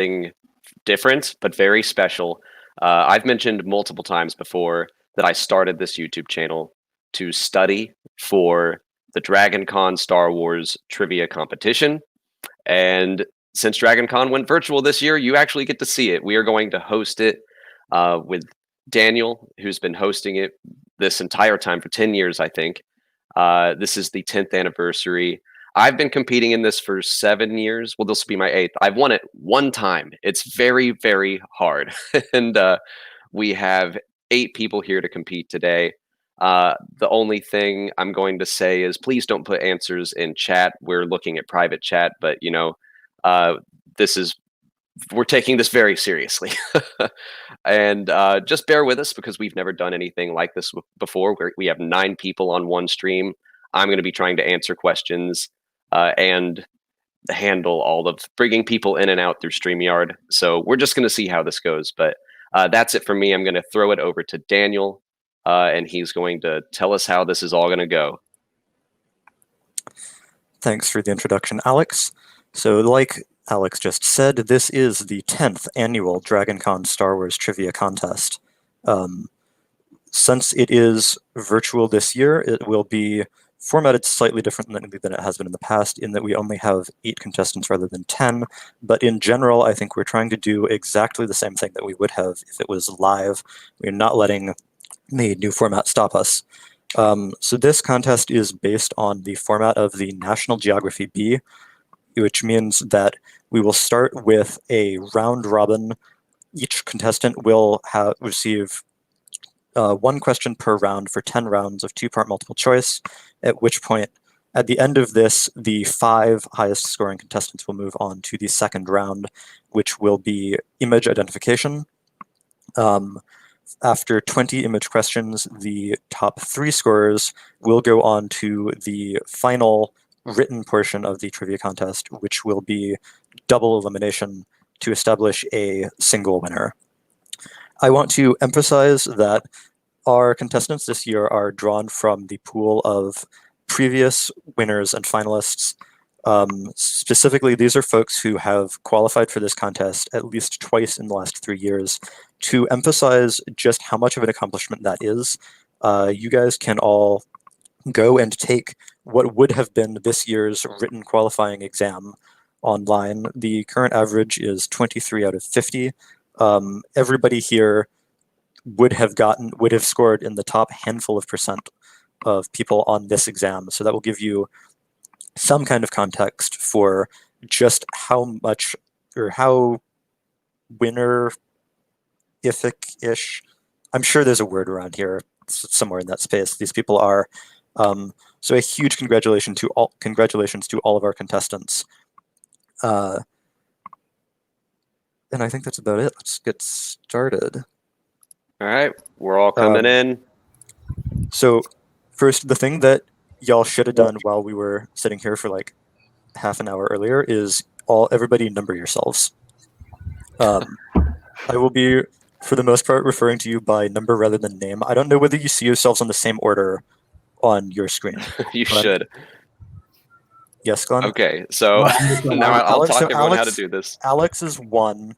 something different, but very special. I've mentioned multiple times before that I started this YouTube channel to study for the Dragon Con Star Wars trivia competition. And since Dragon Con went virtual this year, you actually get to see it. We are going to host it with Daniel, who's been hosting it this entire time for 10 years, I think. This is the 10th anniversary. I've been competing in this for 7 years. Well, this will be my 8th. I've won it one time. It's very, very hard. And we have 8 people here to compete today. The only thing I'm going to say is please don't put answers in chat. We're looking at private chat, but we're taking this very seriously. And just bear with us because we've never done anything like this before. We have 9 people on one stream. I'm going to be trying to answer questions and handle all of bringing people in and out through StreamYard. So we're just going to see how this goes. But that's it for me. I'm going to throw it over to Daniel, and he's going to tell us how this is all going to go. Thanks for the introduction, Alex. So like Alex just said, this is the 10th annual DragonCon Star Wars Trivia Contest. Since it is virtual this year, it will be formatted slightly different than it has been in the past, in that we only have 8 contestants rather than 10. But in general, I think we're trying to do exactly the same thing that we would have if it was live. We're not letting the new format stop us. So this contest is based on the format of the National Geography B, which means that we will start with a round robin. Each contestant will receive 1 question per round for 10 rounds of 2-part multiple choice, at which point, at the end of this, the 5 highest scoring contestants will move on to the second round, which will be image identification. After 20 image questions, the top 3 scorers will go on to the final written portion of the trivia contest, which will be double elimination to establish a single winner. I want to emphasize that our contestants this year are drawn from the pool of previous winners and finalists. Specifically, these are folks who have qualified for this contest at least twice in the last 3 years. To emphasize just how much of an accomplishment that is, you guys can all go and take what would have been this year's written qualifying exam online. The current average is 23 out of 50. Everybody here would have scored in the top handful of percent of people on this exam. So that will give you some kind of context for just how much, or how winner-ific-ish, I'm sure there's a word around here somewhere in that space, these people are. So a huge congratulations to all of our contestants. And I think that's about it. Let's get started. All right, we're all coming in. So first, the thing that y'all should have done while we were sitting here for like half an hour earlier is everybody number yourselves. I will be, for the most part, referring to you by number rather than name. I don't know whether you see yourselves on the same order on your screen. You should. Yes, Glenn? Okay, so now I'll talk everyone how to do this. Alex is 1.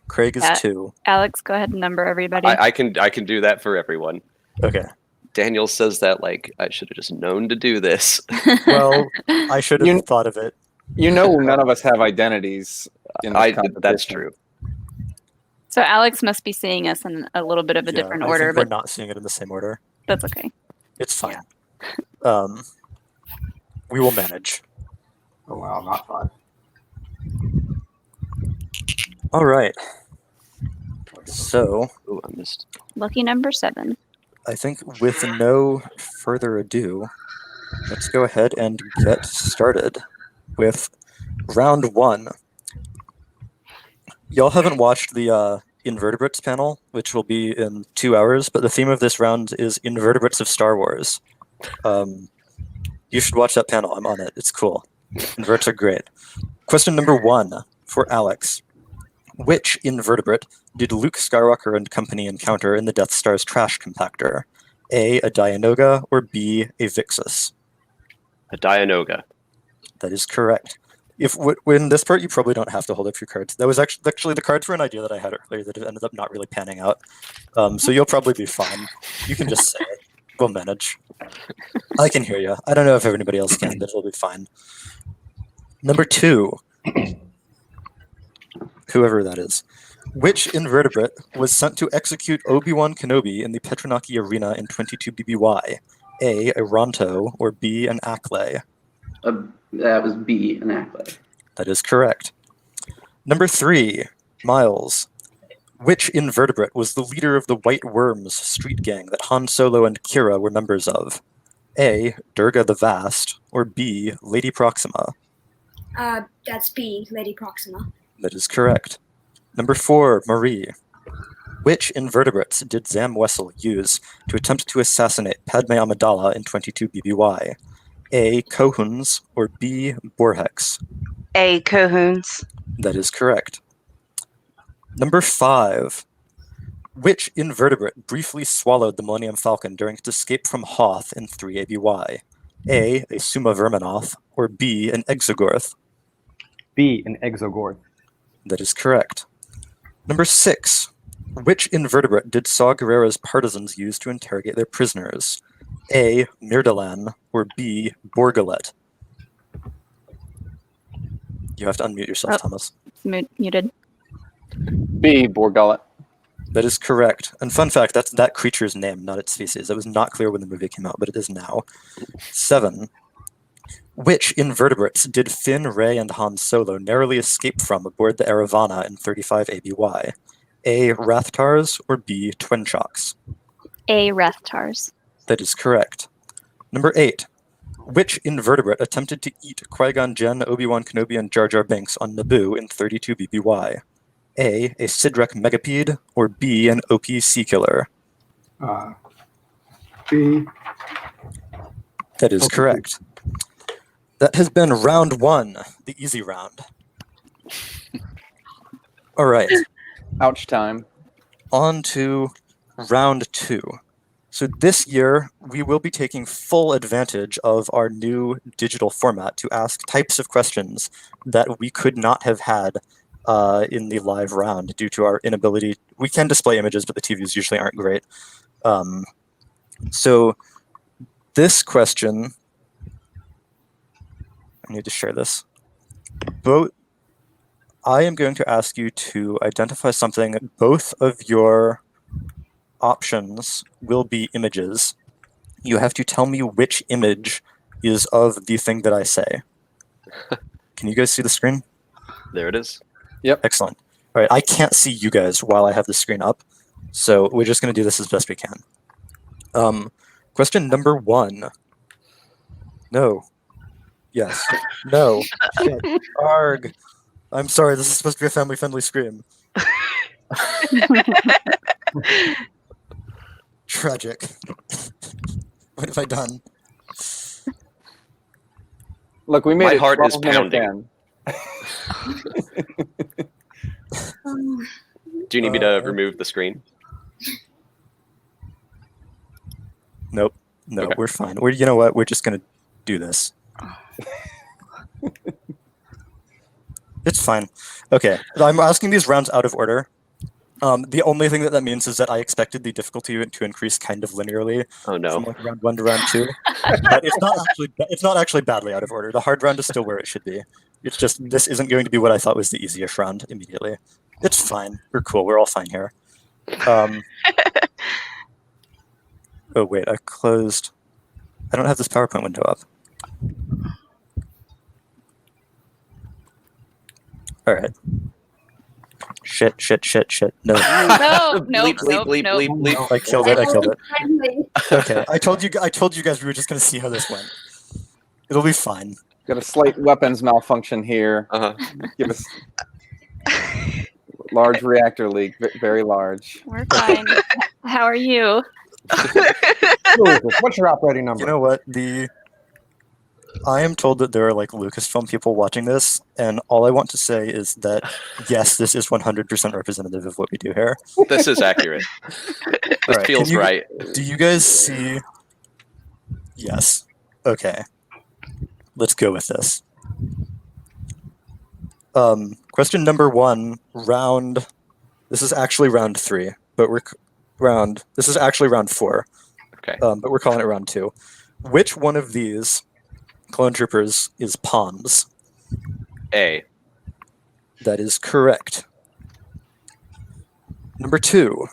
Craig is 2. Alex, go ahead and number everybody. I can do that for everyone. Okay. Daniel says that like I should have just known to do this. Well, I should have thought of it. You know, none of us have identities. That's true. So Alex must be seeing us in a little bit of a different order, but we're not seeing it in the same order. That's okay. It's fine. Yeah. We will manage. Oh wow, not fun. All right. So, I missed. Lucky number 7. I think with no further ado, let's go ahead and get started with round 1. Y'all haven't watched the Invertebrates panel, which will be in 2 hours, but the theme of this round is Invertebrates of Star Wars. You should watch that panel. I'm on it. It's cool. Inverts are great. Question number 1 for Alex. Which invertebrate did Luke Skywalker and company encounter in the Death Star's trash compactor? A Dianoga, or B, a Vixus? A Dianoga. That is correct. When this part, you probably don't have to hold up your cards. That was actually the cards were an idea that I had earlier that ended up not really panning out. So you'll probably be fine. You can just say it. We'll manage. I can hear you. I don't know if anybody else can, but it'll be fine. Number 2. Whoever that is. Which invertebrate was sent to execute Obi-Wan Kenobi in the Petranaki arena in 22 BBY? A. A Ronto, or B. An Acklay? That was B, an Acklay. That is correct. Number 3. Miles. Which invertebrate was the leader of the White Worms street gang that Han Solo and Kira were members of? A. Durga the Vast, or B. Lady Proxima? That's B, Lady Proxima. That is correct. Number 4. Marie. Which invertebrates did Zam Wessel use to attempt to assassinate Padme Amidala in 22 BBY? A. Cohuns, or B. Borhex? A. Cohuns. That is correct. Number 5. Which invertebrate briefly swallowed the Millennium Falcon during its escape from Hoth in 3 ABY? A. A Suma Verminoth, or B. An Exogorth? B, an Exogorth. That is correct. Number 6. Which invertebrate did Saw Gerrera's partisans use to interrogate their prisoners? A. Mirdalan, or B. Borgalet? You have to unmute yourself, Thomas. It's muted. B, Borgullet. That is correct. And fun fact, that's that creature's name, not its species. That was not clear when the movie came out, but it is now. 7. Which invertebrates did Finn, Rey, and Han Solo narrowly escape from aboard the Eravana in 35 ABY? A. Rathtars, or B. Twinchocks? A. Rathtars. That is correct. Number 8. Which invertebrate attempted to eat Qui-Gon Jinn, Obi-Wan Kenobi, and Jar Jar Binks on Naboo in 32 BBY? A. A Sidrek megapede, or B. An OP sea killer? B. That is correct. That has been round 1, the easy round. All right, Ouch time. on to round 2. So this year, we will be taking full advantage of our new digital format to ask types of questions that we could not have had in the live round due to our inability. We can display images, but the TVs usually aren't great. So this question, I need to share this. I am going to ask you to identify something. Both of your options will be images. You have to tell me which image is of the thing that I say. Can you guys see the screen? There it is. Excellent. All right, I can't see you guys while I have the screen up, so we're just going to do this as best we can. Question number 1. No. Yes. No. Shit. Arg. I'm sorry, this is supposed to be a family-friendly scream. Tragic. What have I done? Look, we made My it heart is 12 minute pounding. in. Do you need me to remove the screen? Nope. No, Okay. we're fine. You know what? We're just going to do this. It's fine. Okay, I'm asking these rounds out of order. The only thing that means is that I expected the difficulty to increase kind of linearly Oh no. from like round 1 to round 2. But it's not actually badly out of order. The hard round is still where it should be. It's just this isn't going to be what I thought was the easiest round immediately. It's fine. We're cool. We're all fine here. Oh wait, I closed. I don't have this PowerPoint window up. All right. Shit. No. No, Bleep, nope, bleep, nope, bleep, nope. bleep, bleep. I killed it. Friendly. Okay. I told you guys we were just going to see how this went. It'll be fine. Got a slight weapons malfunction here. Uh-huh. Give us large reactor leak, very large. We're fine. How are you? What's your operating number? You know what? I am told that there are like Lucasfilm people watching this, and all I want to say is that yes, this is 100% representative of what we do here. This is accurate. This Alright, feels right. Do you guys see? Yes. Okay. Let's go with this. Question number 1, round. This is actually round 3, but this is actually round 4. Okay. But we're calling it round 2. Which one of these clone troopers is Pons? A. That is correct. Number 2.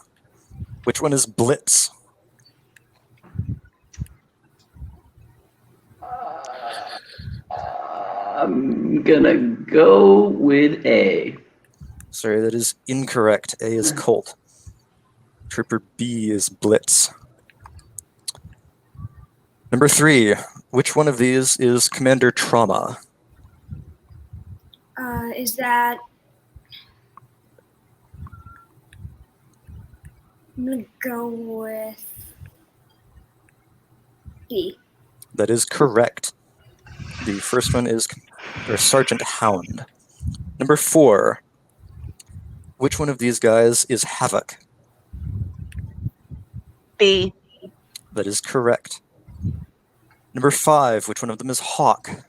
Which one is Blitz? I'm gonna go with A. Sorry, that is incorrect. A is Colt. Trooper B is Blitz. Number 3. Which one of these is Commander Trauma? Is that? I'm gonna go with B. That is correct. The first one is Sergeant Hound. Number 4. Which one of these guys is Havoc? B. That is correct. Number 5. Which one of them is Hawk?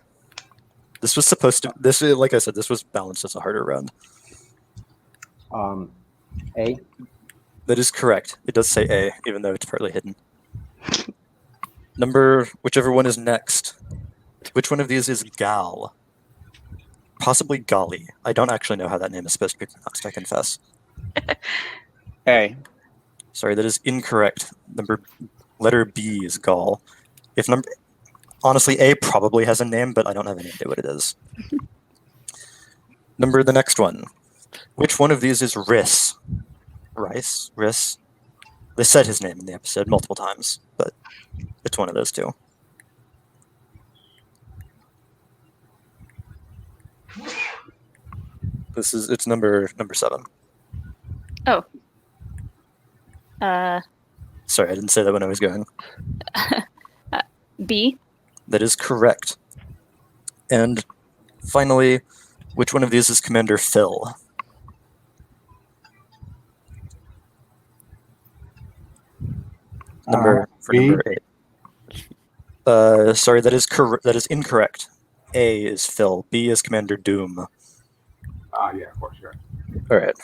This was supposed to. This, like I said, this was balanced as a harder round. A. That is correct. It does say A, even though it's partly hidden. Whichever one is next. Which one of these is Gal? Possibly Golly. I don't actually know how that name is supposed to be pronounced, I confess. A. Sorry, that is incorrect. Letter B is Gall. Honestly, A probably has a name, but I don't have any idea what it is. The next one. Which one of these is Riss? Rice? Riss? They said his name in the episode multiple times, but it's one of those two. It's number 7. Oh. Sorry, I didn't say that when I was going. B. That is correct. And finally, which one of these is Commander Phil? Number 8. Sorry, that is incorrect. A is Phil. B is Commander Doom. Yeah, of course, sure. All right.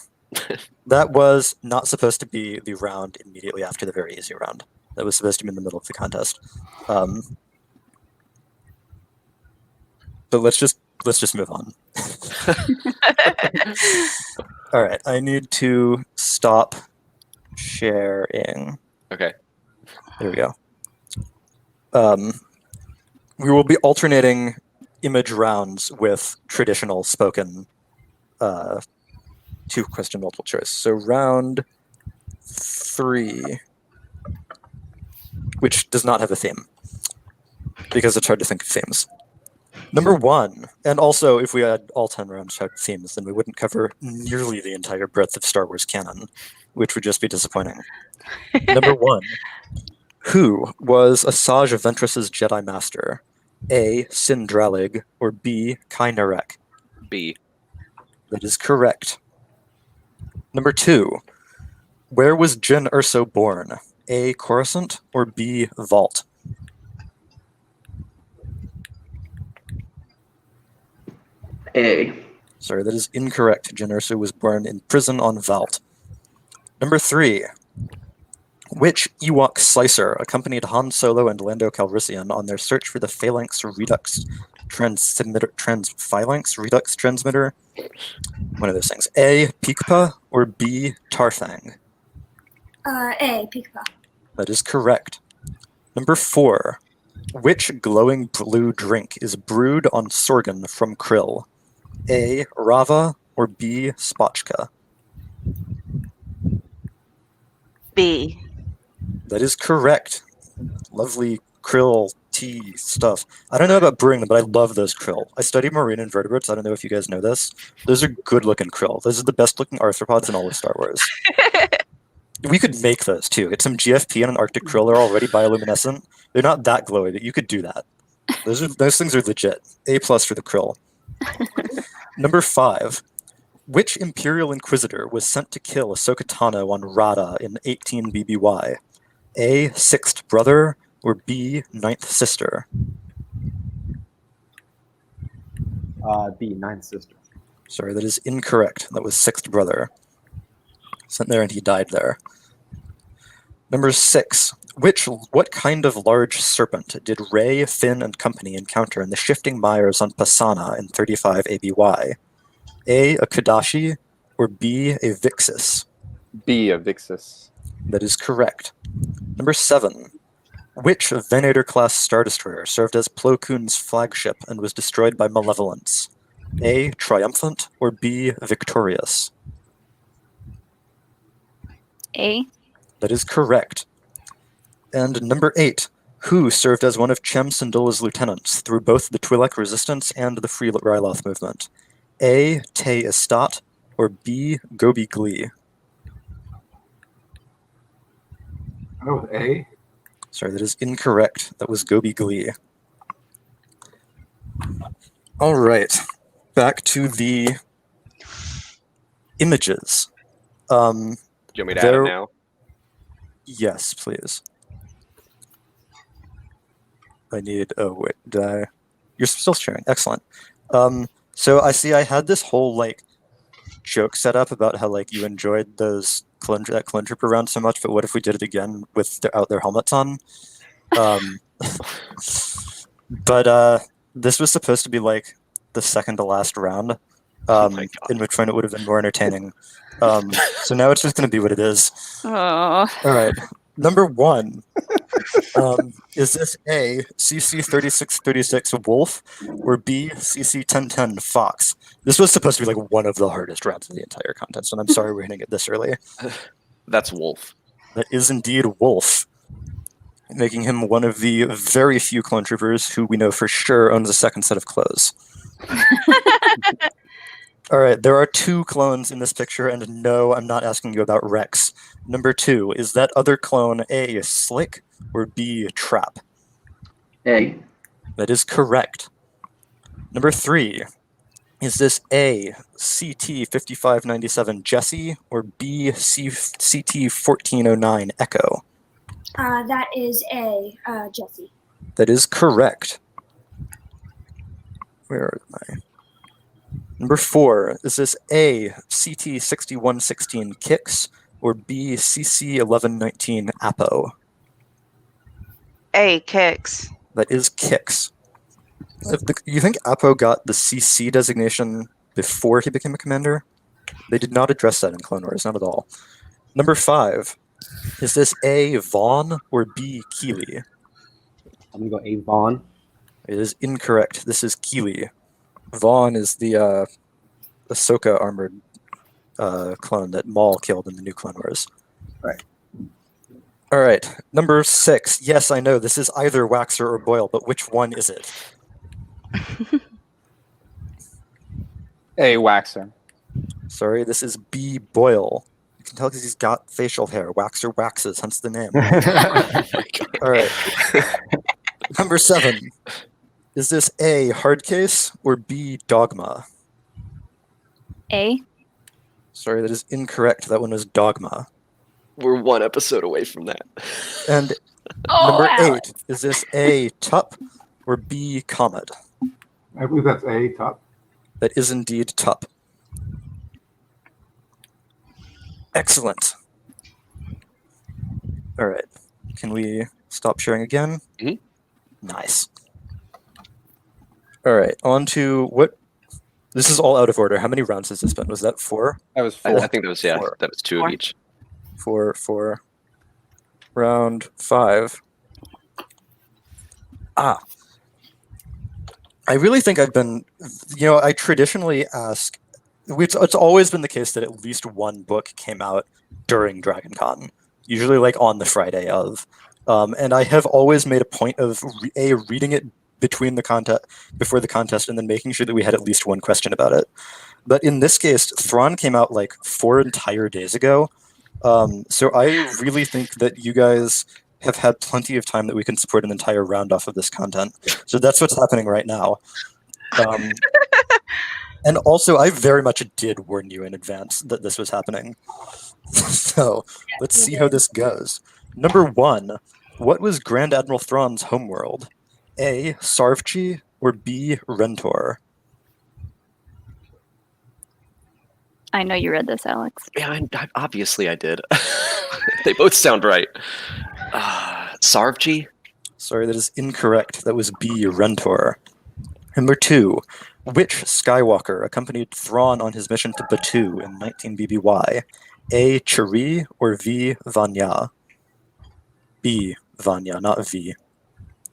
That was not supposed to be the round immediately after the very easy round. That was supposed to be in the middle of the contest. But let's just move on. All right, I need to stop sharing. Okay. There we go. We will be alternating image rounds with traditional spoken 2-question multiple choice. So round 3, which does not have a theme, because it's hard to think of themes. Number 1, and also if we had all 10 rounds had themes, then we wouldn't cover nearly the entire breadth of Star Wars canon, which would just be disappointing. Number 1, who was Asajj Ventress's Jedi Master? A. Sindralig, or B. Kai Narek? B. That is correct. Number 2, where was Jyn Erso born? A. Coruscant, or B. Vault? A. Sorry, that is incorrect. Jyn Erso was born in prison on Vault. Number 3, which Ewok slicer accompanied Han Solo and Lando Calrissian on their search for the Phalanx Redux transmitter? One of those things. A. Pikpa, or B. Tarthang? A. Pikpa. That is correct. Number 4, which glowing blue drink is brewed on Sorgan from Krill? A. Rava, or B. Spotchka? B. That is correct. Lovely krill tea stuff. I don't know about brewing them, but I love those krill. I study marine invertebrates. I don't know if you guys know this. Those are good-looking krill. Those are the best-looking arthropods in all of Star Wars. We could make those, too. Get some GFP and an Arctic krill. They're already bioluminescent. They're not that glowy, but you could do that. Those things are legit. A+ for the krill. Number 5. Which Imperial Inquisitor was sent to kill Ahsoka Tano on Radha in 18 BBY? A. Sixth Brother, or B. Ninth Sister? B. Ninth Sister. Sorry, that is incorrect. That was sixth brother. Sent there and he died there. Number 6. What kind of large serpent did Rey, Finn, and company encounter in the shifting mires on Pasana in 35 ABY? A Kadashi, or B, a Vixis? B, a Vixis. That is correct. Number 7. Which Venator-class Star Destroyer served as Plo Koon's flagship and was destroyed by Malevolence? A. Triumphant, or B. Victorious? A. That is correct. And number 8. Who served as one of Chem Syndulla's lieutenants through both the Twi'lek Resistance and the Free Ryloth movement? A. Tay Istat, or B. Gobi Glee? Oh, A. Sorry, that is incorrect. That was Gobi Glee. All right. Back to the images. Do you want me to add it now? Yes, please. I need. Oh wait, you're still sharing. Excellent. So I see. I had this whole like joke set up about how like you enjoyed that clone trooper round so much, but what if we did it again without their helmets on? But this was supposed to be like the second to last round, in which one it would have been more entertaining. So now it's just going to be what it is. Oh. All right. Number 1. Is this A, CC 3636 Wolf, or B, CC 1010 Fox? This was supposed to be like one of the hardest rounds of the entire contest, and I'm sorry we're hitting it this early. That's Wolf. That is indeed Wolf, making him one of the very few clone troopers who we know for sure owns a second set of clothes. All right, there are 2 clones in this picture, and no, I'm not asking you about Rex. Number 2, is that other clone A, Slick, or B, Trap? A. That is correct. Number 3, is this A, CT 5597 Jesse, or B, CT 1409 Echo? That is A, Jesse. That is correct. Where am I? Number 4, is this A, CT 6116 Kix, or B, CC 1119 Apo? A, Kix. That is Kix. You think Apo got the CC designation before he became a commander? They did not address that in Clone Wars, not at all. Number 5, is this A, Vaughn, or B, Keeley? I'm going to go A, Vaughn. It is incorrect. This is Keeley. Vaughn is the Ahsoka armored clone that Maul killed in the new Clone Wars. Right. All right. Number 6. Yes, I know this is either Waxer or Boyle, but which one is it? A, Waxer. Sorry, this is B, Boyle. You can tell because he's got facial hair. Waxer waxes, hence the name. All right. Number 7. Is this A, Hardcase, or B, Dogma? A. Sorry, that is incorrect. That one was Dogma. We're 1 episode away from that. And number 8, is this A, Tup, or B, Comet? I believe that's A, top. That is indeed Tup. Excellent. All right. Can we stop sharing again? Mm-hmm. Nice. All right. On to what? This is all out of order. How many rounds has this been? Was that 4? That was 4. I think that was 4. That was 2 4. of each. 4. Round 5. I really think I've been, I traditionally ask, it's always been the case that at least one book came out during Dragon Con, usually like on the Friday of. And I have always made a point of reading it before the contest, and then making sure that we had at least one question about it. But in this case, Thrawn came out like 4 entire days ago. So I really think that you guys have had plenty of time that we can support an entire round off of this content. So that's what's happening right now. And also, I very much did warn you in advance that this was happening. So let's see how this goes. Number 1, what was Grand Admiral Thrawn's homeworld? A, Sarvchi, or B, Rentor? I know you read this, Alex. Yeah, obviously I did. They both sound right. Sarvji? Sorry, that is incorrect. That was B, Rentor. Number 2. Which Skywalker accompanied Thrawn on his mission to Batuu in 19 BBY? A. Cherie or V. Vanya? B. Vanya, not V.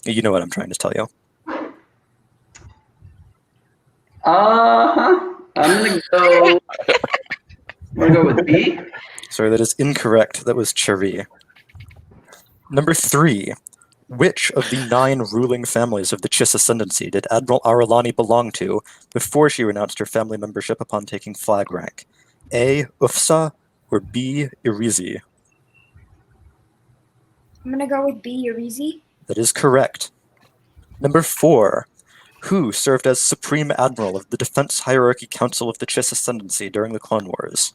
You know what I'm trying to tell you. I'm gonna go with B. Sorry, that is incorrect. That was Cherie. Number 3. Which of the 9 ruling families of the Chiss Ascendancy did Admiral Aralani belong to before she renounced her family membership upon taking flag rank? A. Ufsa or B. Irizi? I'm gonna go with B, Urizi. That is correct. Number 4. Who served as Supreme Admiral of the Defense Hierarchy Council of the Chiss Ascendancy during the Clone Wars?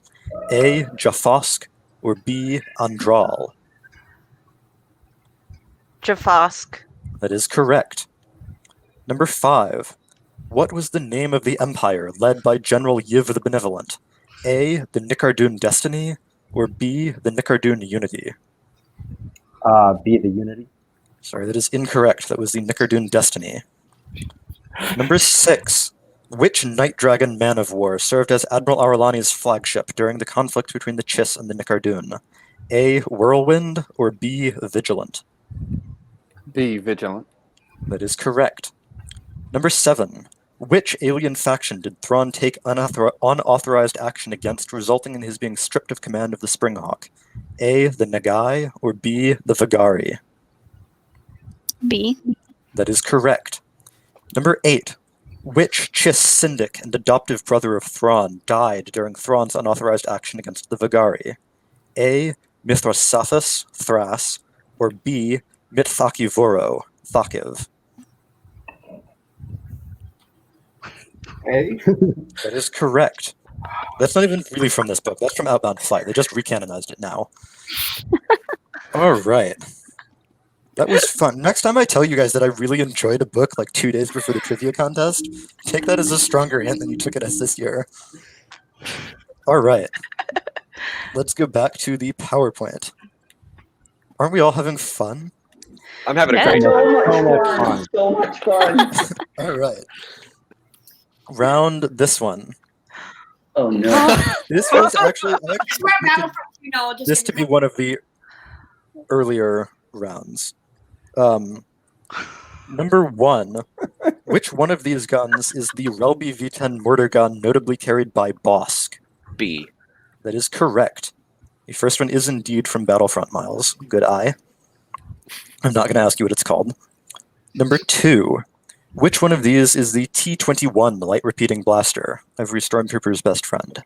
A. Jafosk or B. Andral? Jafosk. That is correct. Number 5. What was the name of the empire led by General Yiv the Benevolent? A. The Nicardoon Destiny or B. The Nicardoon Unity? B, the Unity. Sorry, that is incorrect. That was the Nicardoon Destiny. Number 6. Which Night Dragon man of war served as Admiral Aralani's flagship during the conflict between the Chiss and the Nicardoon? A. Whirlwind or B. Vigilant? B, Vigilant. That is correct. Number 7. Which alien faction did Thrawn take unauthorized action against, resulting in his being stripped of command of the Springhawk? A. The Nagai or B. The Vagari? B. That is correct. Number 8. Which Chiss syndic and adoptive brother of Thrawn died during Thrawn's unauthorized action against the Vagari? A. Mithrasathus, Thras, or B. Mitthaki-Voro, Thakiv? A. That is correct. That's not even really from this book. That's from Outbound Flight. They just recanonized it now. All right. That was fun. Next time I tell you guys that I really enjoyed a book like 2 days before the trivia contest, take that as a stronger hint than you took it as this year. All right. Let's go back to the PowerPoint. Aren't we all having fun? I'm having a Yeah. great time. So much fun. So much fun. All right. Round this one. Oh no. This was actually, I I swear Battlefront 2 knowledge is this to be one of the earlier rounds. Number 1. Which one of these guns is the Relby V10 mortar gun notably carried by Bosk? B. That is correct. The first one is indeed from Battlefront, Miles. Good eye. I'm not going to ask you what it's called. Number 2. Which one of these is the T-21 light repeating blaster? Every stormtrooper's best friend.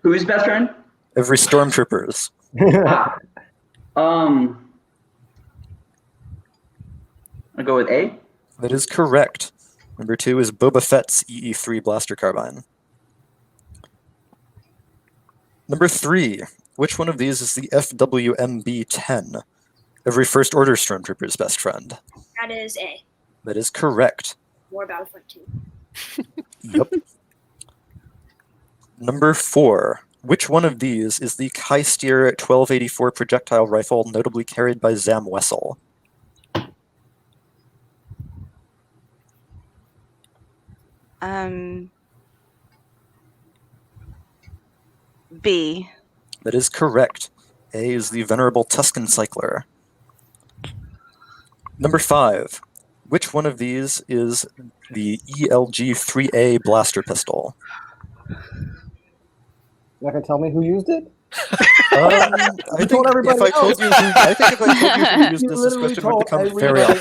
Who's best friend? Every stormtrooper's. I'll go with A. That is correct. Number 2 is Boba Fett's EE3 blaster carbine. Number 3. Which one of these is the FWMB-10? Every First Order stormtrooper's best friend. That is A. That is correct. More Battlefront 2. Yep. Number 4. Which one of these is the Kai-Steer 1284 projectile rifle notably carried by Zam Wessel? B. That is correct. A is the venerable Tusken Cycler. Number 5. Which one of these is the ELG-3A blaster pistol? You're not gonna tell me who used it? I think told if everybody I told else. you who used You this, this literally question would told become very everybody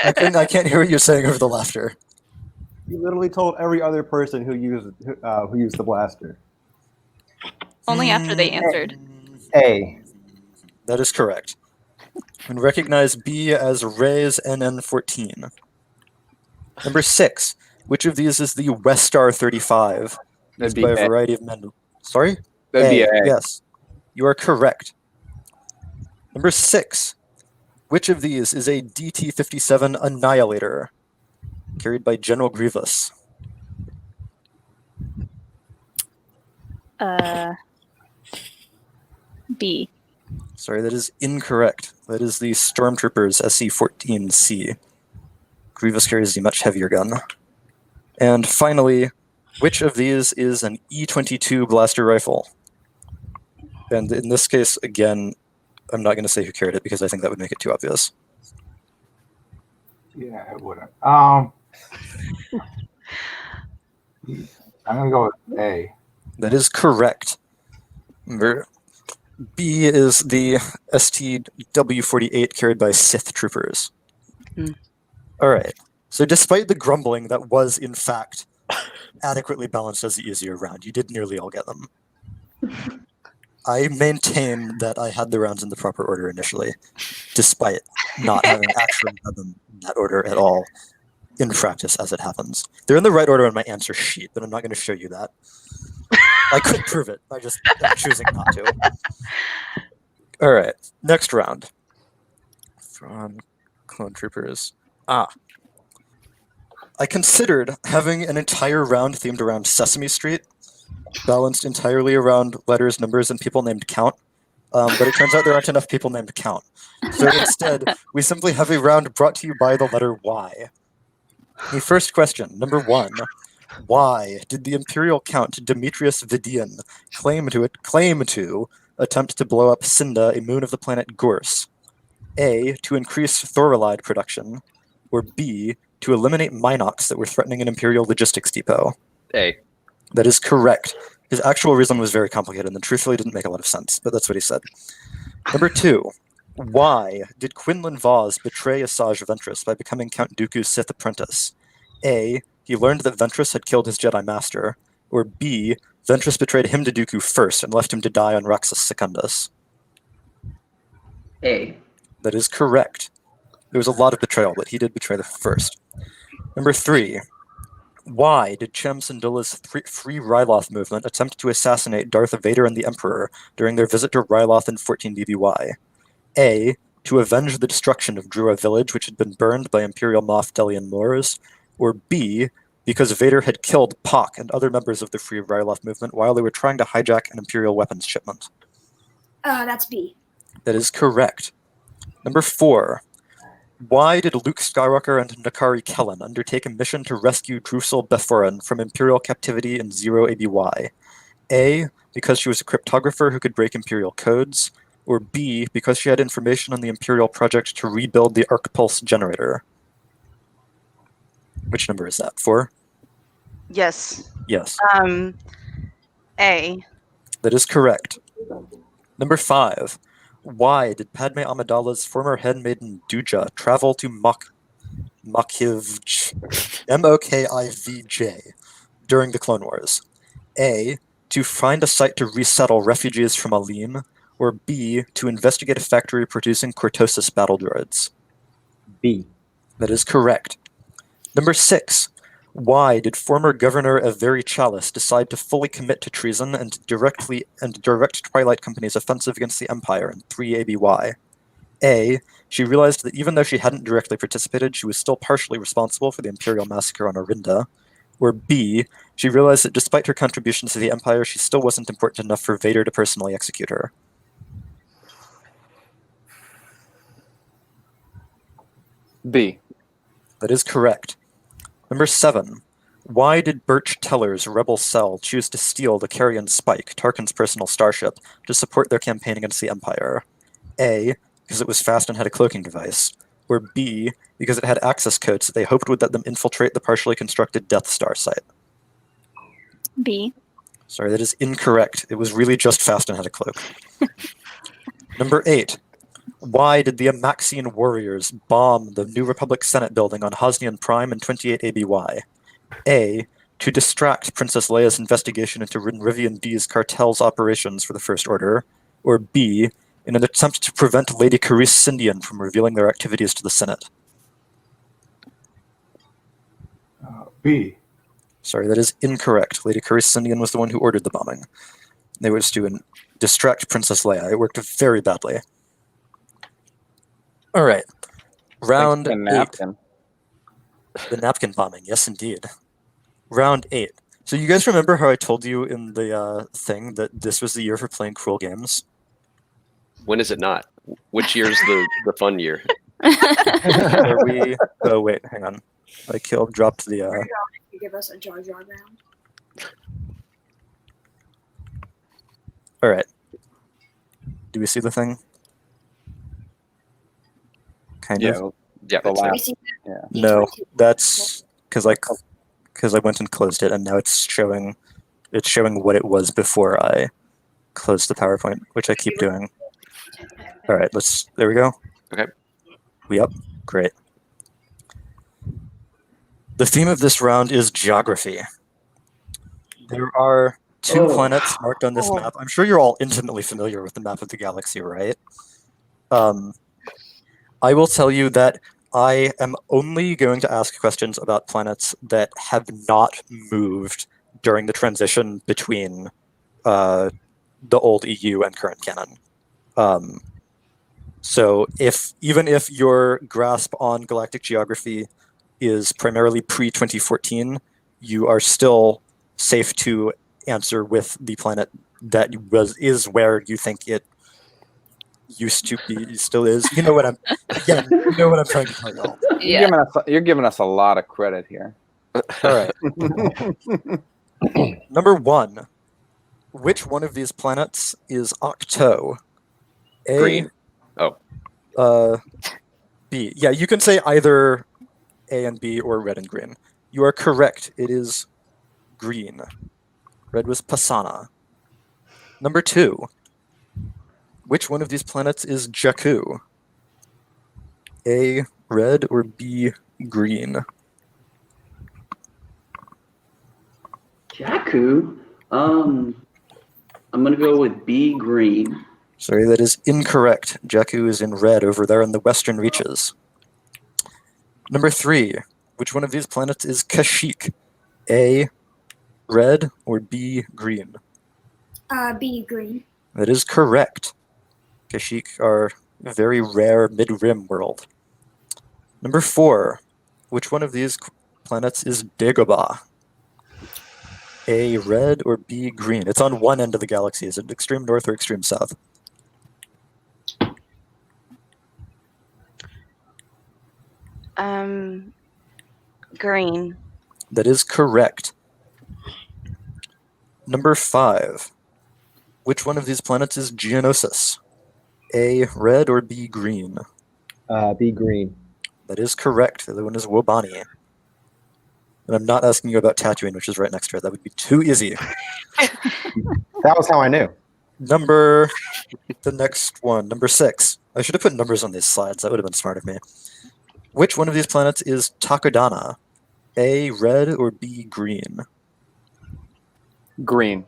obvious. I can't hear what you're saying over the laughter. You literally told every other person who used the blaster. Only after they answered. A. That is correct. And recognize B as Ray's NN14. Number 6. Which of these is the Westar 35? That'd Used be by a A. variety of men. Sorry? That'd be A. Yes. You are correct. Number 6. Which of these is a DT-57 Annihilator? Carried by General Grievous. B. Sorry, that is incorrect. That is the Stormtroopers SC-14C. Grievous carries the much heavier gun. And finally, which of these is an E-22 blaster rifle? And in this case, again, I'm not going to say who carried it because I think that would make it too obvious. Yeah, it wouldn't. I'm gonna go with A. That is correct. Remember, B is the STW-48 carried by Sith troopers. All right. So despite the grumbling that was, in fact, adequately balanced as the easier round, you did nearly all get them. I maintain that I had the rounds in the proper order initially, despite not having actually had them in that order at all in practice as it happens. They're in the right order on my answer sheet, but I'm not going to show you that. I could prove it. I'm choosing not to. All right. Next round. Thrawn, Clone Troopers. I considered having an entire round themed around Sesame Street, balanced entirely around letters, numbers, and people named Count. But it turns out there aren't enough people named Count. So instead, we simply have a round brought to you by the letter Y. The first question, number 1. Why did the Imperial Count Demetrius Vidian claim to attempt to blow up Cinda, a moon of the planet Gorse? A, to increase thorolide production, or B, to eliminate Minox that were threatening an Imperial logistics depot? A. That is correct. His actual reason was very complicated and truthfully didn't make a lot of sense, but that's what he said. Number 2. Why did Quinlan Vaz betray Asajj Ventress by becoming Count Dooku's Sith apprentice? A, he learned that Ventress had killed his Jedi Master, or B, Ventress betrayed him to Dooku first and left him to die on Raxus Secundus? A. That is correct. There was a lot of betrayal, but he did betray the first. Number 3. Why did Chem Syndulla's Free Ryloth movement attempt to assassinate Darth Vader and the Emperor during their visit to Ryloth in 14 BBY? A, to avenge the destruction of Drua village, which had been burned by Imperial Moff Delian Moors, or B, because Vader had killed Pak and other members of the Free Ryloth movement while they were trying to hijack an Imperial weapons shipment? That's B. That is correct. Number 4. Why did Luke Skywalker and Nakari Kellen undertake a mission to rescue Drusel Bethorin from Imperial captivity in 0 ABY? A, because she was a cryptographer who could break Imperial codes, or B, because she had information on the Imperial project to rebuild the Arc Pulse generator? Which number is that? 4? Yes. Yes. A. That is correct. Number 5. Why did Padme Amidala's former handmaiden Duja travel to Mokivj, Mokivj, during the Clone Wars? A, to find a site to resettle refugees from Alim, or B, to investigate a factory producing Cortosis battle droids? B. That is correct. Number 6. Why did former Governor Avery Chalice decide to fully commit to treason and direct Twilight Company's offensive against the Empire in 3 ABY? A, she realized that even though she hadn't directly participated, she was still partially responsible for the Imperial massacre on Orinda. Or B, she realized that despite her contributions to the Empire, she still wasn't important enough for Vader to personally execute her. B. That is correct. Number 7. Why did Birch Teller's rebel cell choose to steal the Carrion Spike, Tarkin's personal starship, to support their campaign against the Empire? A, because it was fast and had a cloaking device, or B, because it had access codes that they hoped would let them infiltrate the partially constructed Death Star site? B. Sorry, that is incorrect. It was really just fast and had a cloak. Number 8. Why did the Amaxian warriors bomb the New Republic Senate building on Hosnian Prime in 28 ABY? A, to distract Princess Leia's investigation into Rivian D's cartel's operations for the First Order, or B, in an attempt to prevent Lady Carice Sindian from revealing their activities to the Senate? B. Sorry, that is incorrect. Lady Carice Sindian was the one who ordered the bombing. They were to distract Princess Leia. It worked very badly. All right. Round 8. Napkin. The napkin bombing, yes indeed. Round 8. So you guys remember how I told you in the thing that this was the year for playing cruel games? When is it not? Which year's the fun year? Are we? Oh wait, hang on. I dropped the. You give us a Jar Jar round. All right. Do we see the thing? Kind of. Yeah, The it's there. We last- see Yeah. No, that's because I went and closed it, and now it's showing what it was before I closed the PowerPoint, which I keep doing. All right, there we go. Okay. We up? Great. The theme of this round is geography. There are two planets marked on this map. I'm sure you're all intimately familiar with the map of the galaxy, right? I will tell you that I am only going to ask questions about planets that have not moved during the transition between the old EU and current canon. So even if your grasp on galactic geography is primarily pre-2014, you are still safe to answer with the planet that is where you think it used to be, still is. You know what I'm trying to tell y'all. Yeah. You're giving us a lot of credit here. All right. Number 1. Which one of these planets is Octo? A, Green. Oh. B. Yeah, you can say either A and B or red and green. You are correct. It is green. Red was Pasana. Number 2. Which one of these planets is Jakku? A, red, or B, green? Jakku. I'm gonna go with B green. Sorry, that is incorrect. Jakku is in red over there in the western reaches. Number 3. Which one of these planets is Kashyyyk? A, red, or B, green? B green. That is correct. Kashyyyk are a very rare mid-rim world. Number 4. Which one of these planets is Dagobah? A, red, or B, green? It's on one end of the galaxy. Is it extreme north or extreme south? Green. That is correct. Number 5. Which one of these planets is Geonosis? A, red, or B, green? B green. That is correct. The other one is Wobani. And I'm not asking you about Tatooine, which is right next to it. That would be too easy. That was how I knew. The next one, number 6. I should have put numbers on these slides. That would have been smart of me. Which one of these planets is Takodana? A, red, or B, green? Green.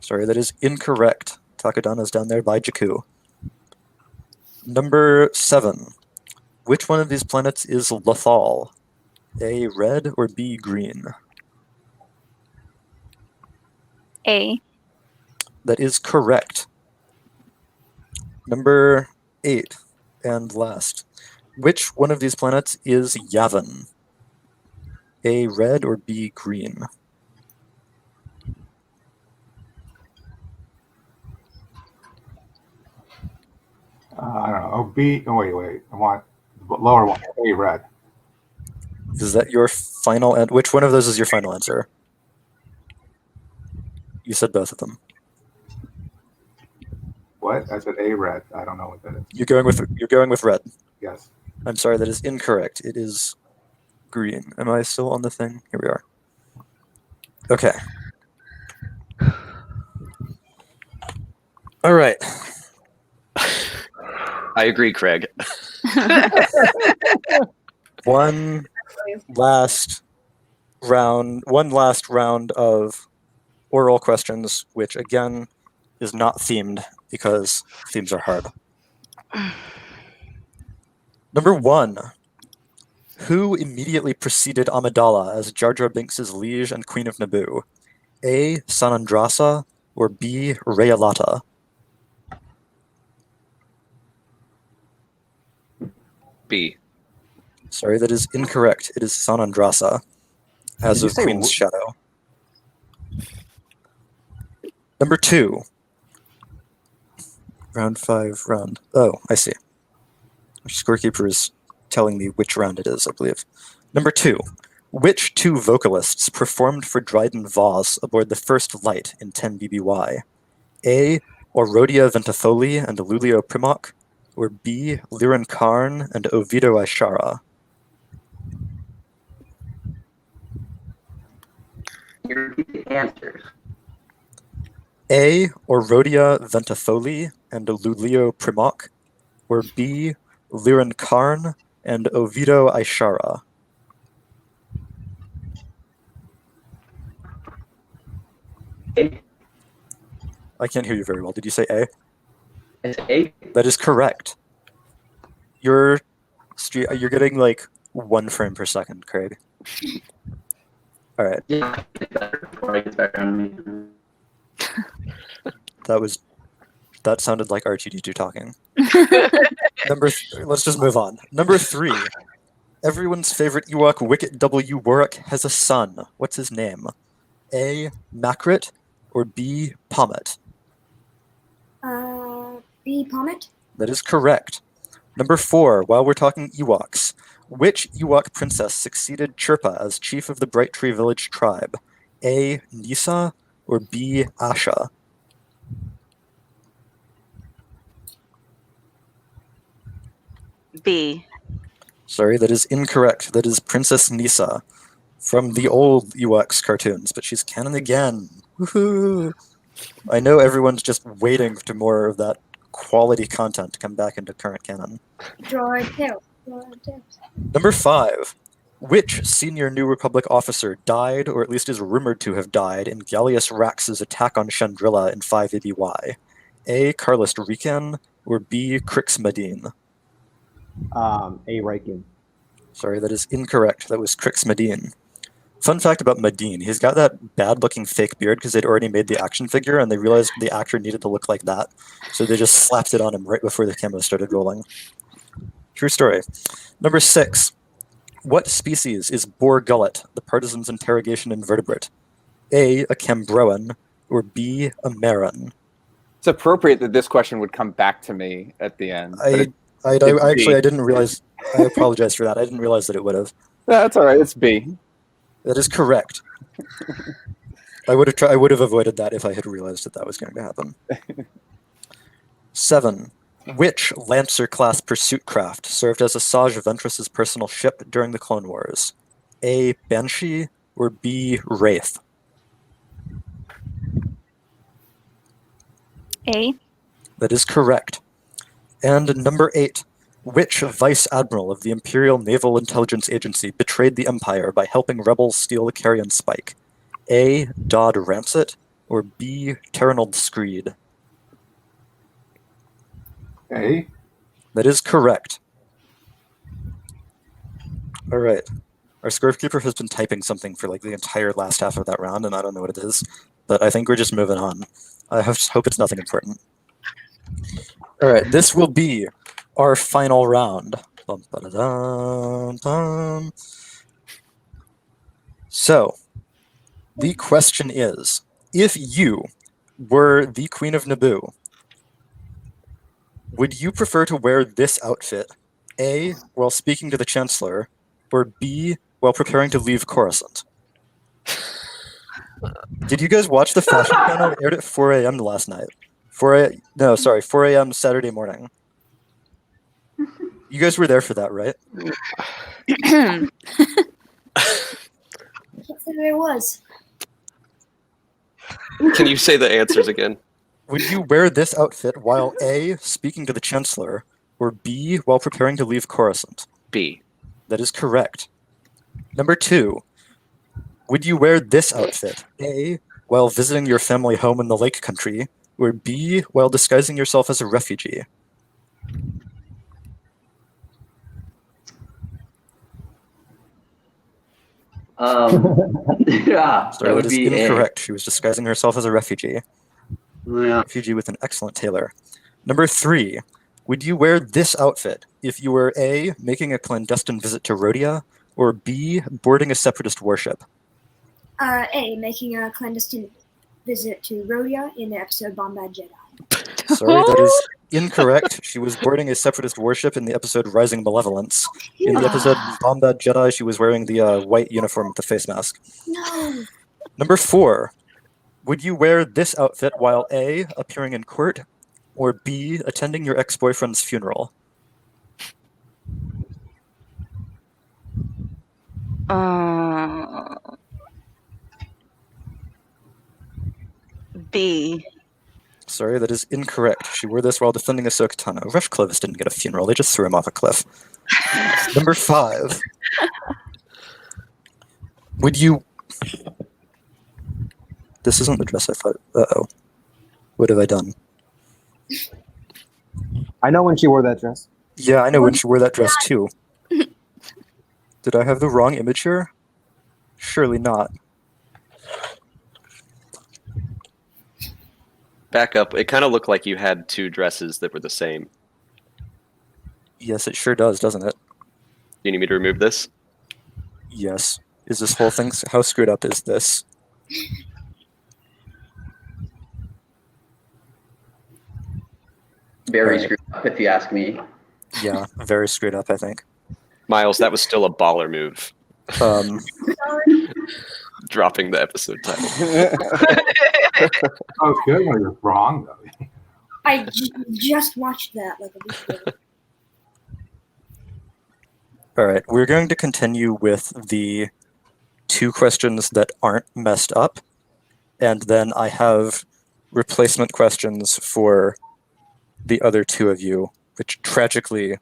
Sorry, that is incorrect. Takodana is down there by Jakku. Number 7. Which one of these planets is Lothal? A, red, or B, green? A. That is correct. Number 8, and last. Which one of these planets is Yavin? A, red, or B, green? I don't know. Oh, B. Oh, wait. I want the lower one. A red. Is that your final answer? Which one of those is your final answer? You said both of them. What? I said A red. I don't know what that is. You're going with red. Yes. I'm sorry, that is incorrect. It is green. Am I still on the thing? Here we are. Okay. All right. I agree, Craig. One last round of oral questions, which again is not themed because themes are hard. Number 1. Who immediately preceded Amidala as Jar Jar Binks' liege and Queen of Naboo? A, Sanandrasa, or B, Rayalata? B. Sorry, that is incorrect. It is Sanandrasa, as Did you of say Queen's Shadow. Number 2. Round 5, round... Oh, I see. Scorekeeper is telling me which round it is, I believe. Number 2. Which 2 vocalists performed for Dryden Voss aboard the First Light in 10 BBY? A. Orodia Ventatholi and Lulio Primok, or B. Liran Karn and Ovido Aishara? You repeat the answers. A. Orodia Ventatholi and Lulio Primok, or B. Liran Karn and Ovido Aishara? A. I can't hear you very well. Did you say A? It's A. That is correct. You're getting like 1 frame per second, Craig. All right. Yeah, it's better before it gets back on me. That sounded like R2D2 talking. Let's just move on. Number 3. Everyone's favorite Ewok, Wicket W. Warwick, has a son. What's his name? A. Makrit or B. Pommet? B. Pommet. That is correct. Number 4. While we're talking Ewoks, which Ewok princess succeeded Chirpa as chief of the Bright Tree Village tribe? A. Nisa or B. Asha? B. Sorry, that is incorrect. That is Princess Nisa from the old Ewoks cartoons, but she's canon again. Woohoo! I know everyone's just waiting for more of that quality content to come back into current canon. Draw tails. Number 5. Which senior New Republic officer died, or at least is rumored to have died, in Gallius Rax's attack on Chandrilla in 5 ABY? A. Carlist Rican or B. Crix Medine? A. Riken. Sorry, that is incorrect. That was Crix Medine. Fun fact about Medine, he's got that bad-looking fake beard because they'd already made the action figure and they realized the actor needed to look like that. So they just slapped it on him right before the camera started rolling. True story. Number 6. What species is Boar Gullet, the Partisan's interrogation invertebrate? A. A Cambroan, or B. A Marin? It's appropriate that this question would come back to me at the end. I didn't realize. I apologize for that. I didn't realize that it would have. That's all right. It's B. That is correct. I would have avoided that if I had realized that was going to happen. 7. Which Lancer-class pursuit craft served as Asajj Ventress's personal ship during the Clone Wars? A. Banshee or B. Wraith? A. That is correct. And number 8. Which Vice Admiral of the Imperial Naval Intelligence Agency betrayed the Empire by helping rebels steal the Carrion Spike? A. Dodd Ramsett or B. Terranold Screed? A. That is correct. All right. Our scorekeeper has been typing something for like the entire last half of that round, and I don't know what it is, but I think we're just moving on. I hope it's nothing important. All right, this will be our final round. Bum, ba-da-dum, bum. So, the question is, if you were the Queen of Naboo, would you prefer to wear this outfit, A, while speaking to the Chancellor, or B, while preparing to leave Coruscant? Did you guys watch the fashion panel? It aired at 4 a.m. last night. 4 a.m. Saturday morning. You guys were there for that, right? Can't say there was. Can you say the answers again? Would you wear this outfit while A, speaking to the Chancellor, or B, while preparing to leave Coruscant? B. That is correct. Number 2. Would you wear this outfit, A, while visiting your family home in the Lake Country, or B, while disguising yourself as a refugee? Yeah, Sorry, that would that is be incorrect. She was disguising herself as a refugee. Yeah. Refugee with an excellent tailor. Number 3. Would you wear this outfit if you were A, making a clandestine visit to Rhodia, or B, boarding a separatist warship? A. Making a clandestine. visit to Rhodia in the episode Bombad Jedi? Sorry, that is incorrect. She was boarding a separatist warship in the episode Rising Malevolence. In the episode Bombad Jedi, she was wearing the white uniform with the face mask. No. Number 4. Would you wear this outfit while A, appearing in court, or B, attending your ex-boyfriend's funeral? B. Sorry, that is incorrect. She wore this while defending Ahsoka Tano. Rush Clovis didn't get a funeral, they just threw him off a cliff. Number 5. Would you... This isn't the dress I thought... Uh-oh. What have I done? I know when she wore that dress. Yeah, I know when she wore that dress too. Did I have the wrong image here? Surely not. Back up. It kind of looked like you had two dresses that were the same. Yes, it sure does, doesn't it? Do you need me to remove this? Yes. Is this whole thing... How screwed up is this? Very Right. screwed up, if you ask me. Yeah, very screwed up, I think. Miles, that was still a baller move. Um, Dropping the episode title. Oh, it's good when you're wrong, though. I just watched that like a week ago. all right, we're going to continue with the 2 questions that aren't messed up, and then I have replacement questions for the other 2 of you, which tragically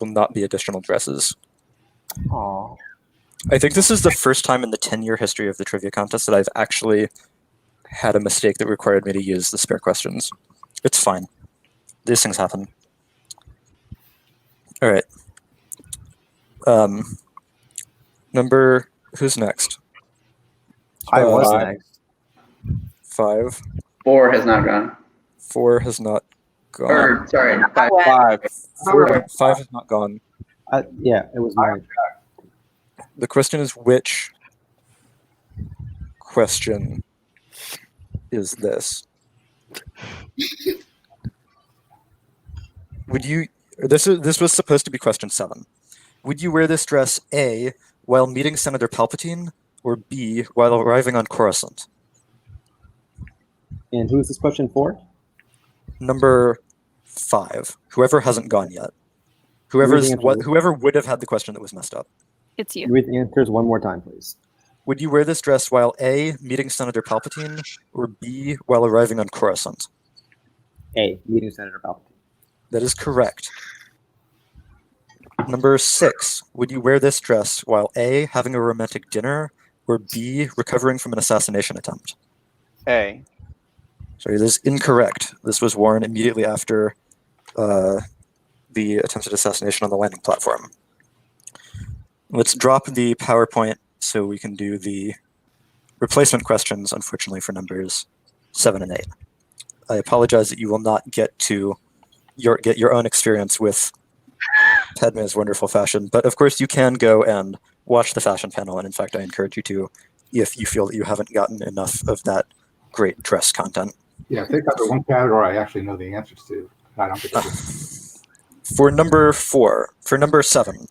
will not be additional dresses. Aw. I think this is the first time in the 10-year history of the trivia contest that I've actually had a mistake that required me to use the spare questions. It's fine. These things happen. All right. Who's next? I was Uh, next. 5. 4 has not gone. 4 has not gone. Or, sorry, 5. 5. 5 has not gone. Yeah, it was mine. The question is, which question is this? Would you... This was supposed to be question 7. Would you wear this dress A, while meeting Senator Palpatine, or B, while arriving on Coruscant? And who is this question for? Number 5. Whoever hasn't gone yet. Whoever would have had the question that was messed up. It's you. Read the answers one more time, please. Would you wear this dress while A, meeting Senator Palpatine, or B, while arriving on Coruscant? A, meeting Senator Palpatine. That is correct. Number 6. Would you wear this dress while A, having a romantic dinner, or B, recovering from an assassination attempt? A. Sorry, this is incorrect. This was worn immediately after the attempted assassination on the landing platform. Let's drop the PowerPoint so we can do the replacement questions, unfortunately, for numbers 7 and 8. I apologize that you will not get to get your own experience with Padme's wonderful fashion, but of course you can go and watch the fashion panel, and in fact I encourage you to if you feel that you haven't gotten enough of that great dress content. Yeah, I think that's the one category I actually know the answers to. I don't get that. For number 7,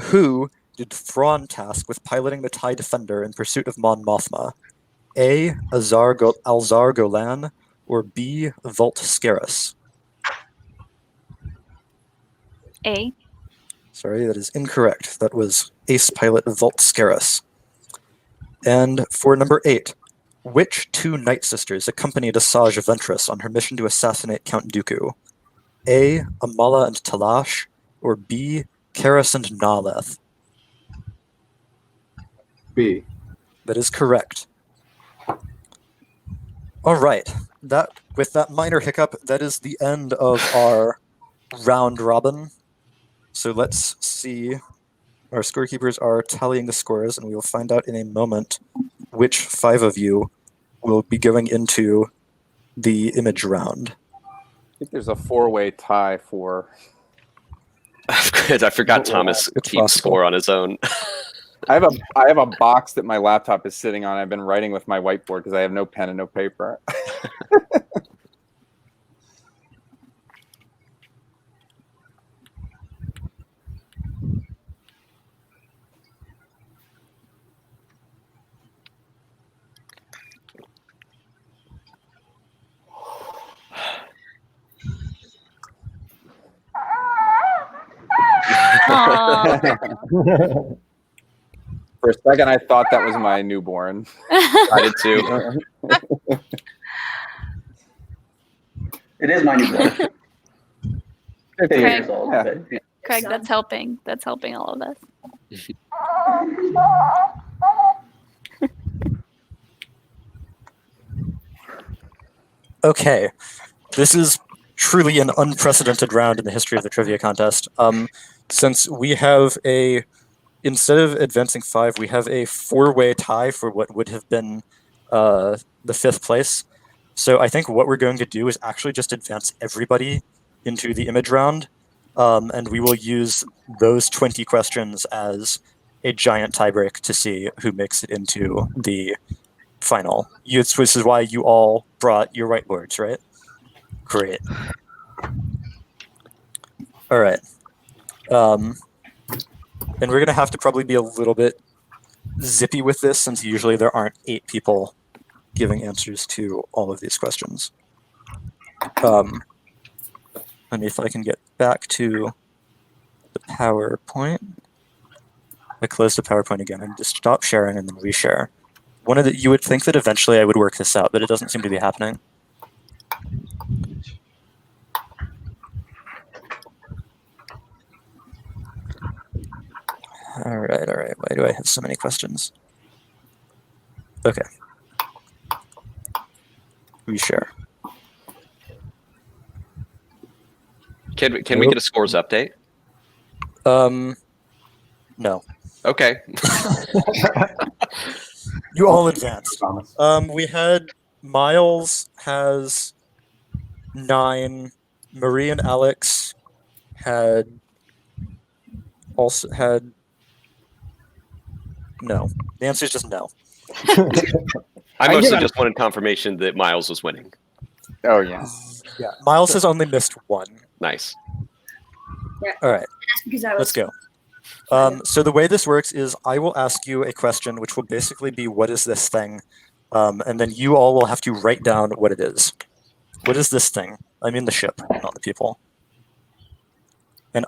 who did Thrawn task with piloting the TIE Defender in pursuit of Mon Mothma? A. Alzar Golan, or B. Vult Scarus? A. Sorry, that is incorrect. That was ace pilot Vult Scarus. And for number 8, which 2 Night Sisters accompanied Asajj Ventress on her mission to assassinate Count Dooku? A. Amala and Talash, or B. Karis and Naleth? B. That is correct. All right. With that minor hiccup, that is the end of our round robin. So let's see. Our scorekeepers are tallying the scores, and we will find out in a moment which 5 of you will be going into the image round. I think there's a 4-way tie for. I forgot Thomas It's keeps possible. score on his own. I have a box that my laptop is sitting on. I've been writing with my whiteboard because I have no pen and no paper. Aw. For a second, I thought that was my newborn. I did too. It is my newborn. 50 Craig. years old. Yeah. But, yeah. Craig, that's helping. That's helping all of us. Okay, this is truly an unprecedented round in the history of the trivia contest. Since we have instead of advancing 5, we have a 4-way tie for what would have been the 5th place. So I think what we're going to do is actually just advance everybody into the image round, and we will use those 20 questions as a giant tiebreak to see who makes it into the final. This is why you all brought your whiteboards, right? Great. All right. And we're going to have to probably be a little bit zippy with this, since usually there aren't 8 people giving answers to all of these questions. Let me, if I can get back to the PowerPoint. I closed the PowerPoint again and just stop sharing and then reshare. You would think that eventually I would work this out, but it doesn't seem to be happening. All right. Why do I have so many questions? Okay. Reshare. Can we get a scores update? No. Okay. You all advanced. Thomas. We had Miles has 9. Marie and Alex also had no. The answer is just no. I mostly just wanted confirmation that Miles was winning. Oh, yeah. Yeah. Miles has only missed 1. Nice. All right. That's because I was. Let's go. So the way this works is I will ask you a question, which will basically be, what is this thing? And then you all will have to write down what it is. What is this thing? I mean the ship, not the people. And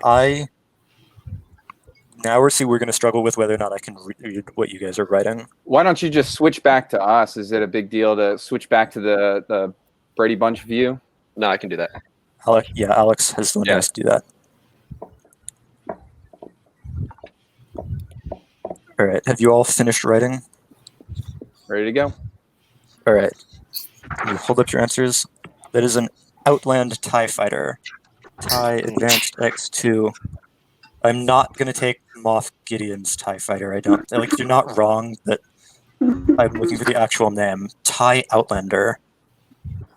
now we're going to struggle with whether or not I can read what you guys are writing. Why don't you just switch back to us? Is it a big deal to switch back to the Brady Bunch view? No, I can do that. Alex has the nice to do that. All right. Have you all finished writing? Ready to go? All right. You hold up your answers. That is an Outland TIE fighter. TIE Advanced X2. I'm not going to take Moff Gideon's TIE fighter. You're not wrong, but I'm looking for the actual name. TIE Outlander.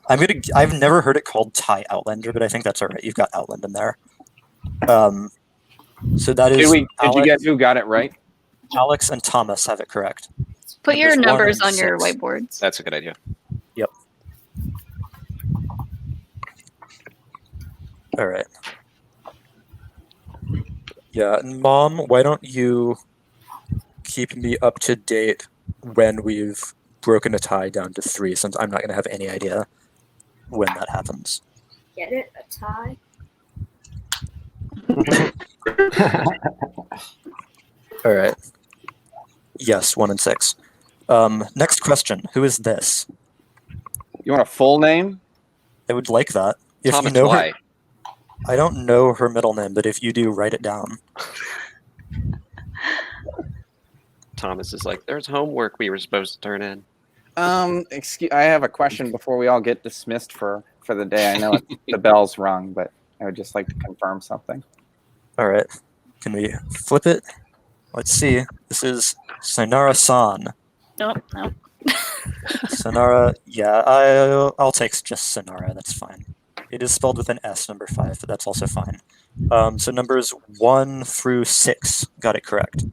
I've never heard it called TIE Outlander, but I think that's all right. You've got Outland in there. So that is. Did you guess who got it right? Alex and Thomas have it correct. Put your Numbers numbers 1 on and your 6. whiteboards. That's a good idea. Yep. All right. Yeah, and Mom, why don't you keep me up to date when we've broken a tie down to 3, since I'm not going to have any idea when that happens. Get it? A tie? All right. Yes, 1 and 6. Next question. Who is this? You want a full name? I would like that. If Thomas you know her, Lai. I don't know her middle name, but if you do, write it down. Thomas is like, there's homework we were supposed to turn in. I have a question before we all get dismissed for the day. I know the bell's rung, but I would just like to confirm something. All right. Can we flip it? Let's see. This is Sonara-san. Nope. Sonara, yeah, I'll take just Sonara, that's fine. It is spelled with an S, number 5, but that's also fine. So numbers 1 through 6 got it correct.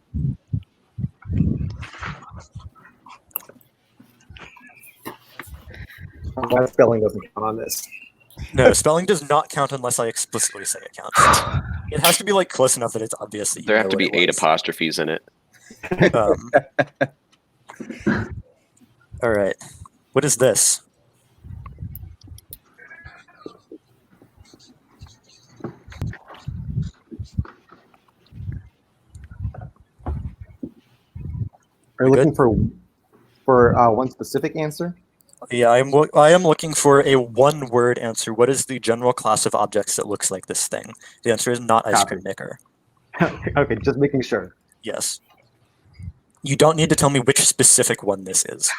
My spelling doesn't count on this. No, spelling does not count unless I explicitly say it counts. It has to be like close enough that it's obvious that you There know have to what be it 8 was. apostrophes in it. All right. What is this? Are you We looking for one specific answer? Yeah, I am looking for a one-word answer. What is the general class of objects that looks like this thing? The answer is not ice cream maker. Okay, just making sure. Yes. You don't need to tell me which specific one this is.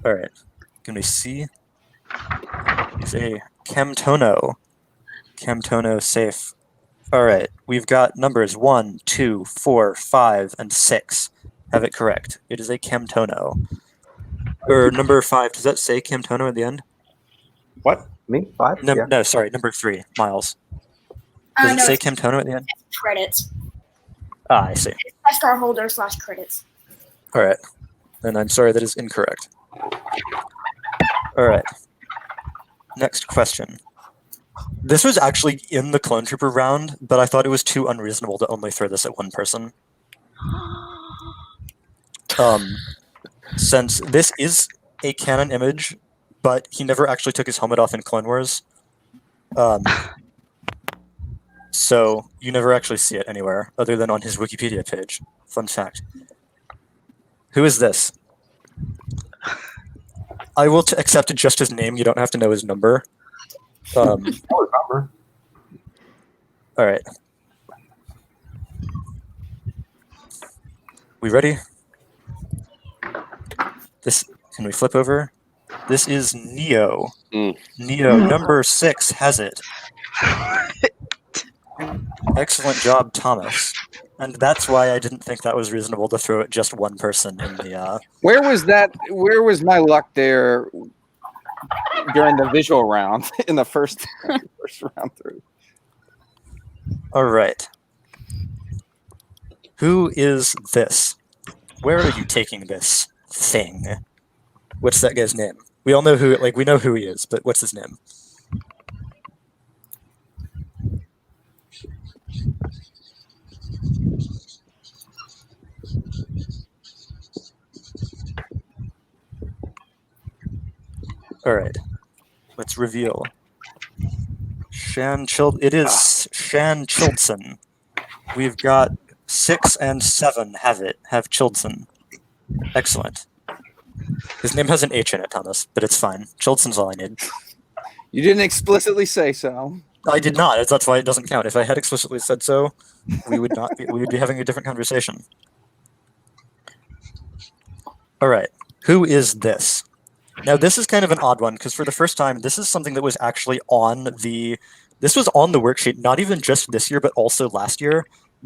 All right. Can we see? It's a Chemtono. Chemtono safe. All right. We've got numbers 1, 2, 4, 5, and 6. Have it correct. It is a Chemtono. Or number 5. Does that say Chemtono at the end? What? Me? 5? Yeah. No, sorry. Number 3. Miles. Does it no, say it's Chemtono at the end? credits. Ah, I see. It's star holder / credits. All right. Then I'm sorry, that is incorrect. All right. Next question. This was actually in the Clone Trooper round, but I thought it was too unreasonable to only throw this at one person. Since this is a canon image, but he never actually took his helmet off in Clone Wars. So you never actually see it anywhere other than on his Wikipedia page. Fun fact. Who is this? I will accept just his name. You don't have to know his number. I'll remember. All right. We ready? This, can we flip over? This is Neo. Neo, number 6 has it. Excellent job, Thomas. And that's why I didn't think that was reasonable to throw at just one person in the... Where was that? Where was my luck there during the visual round in the first round through? All right. Who is this? Where are you taking this thing? What's that guy's name? We all know who, we know who he is, but what's his name? All right. Let's reveal. It is Shan Childson. We've got 6 and 7 have Childson. Excellent. His name has an H in it, Thomas, but it's fine. Childson's all I need. You didn't explicitly say so. I did not. That's why it doesn't count. If I had explicitly said so, we would not. We would be having a different conversation. All right. Who is this? Now, this is kind of an odd one, because for the first time, this is something that was actually on the... This was on the worksheet, not even just this year, but also last year.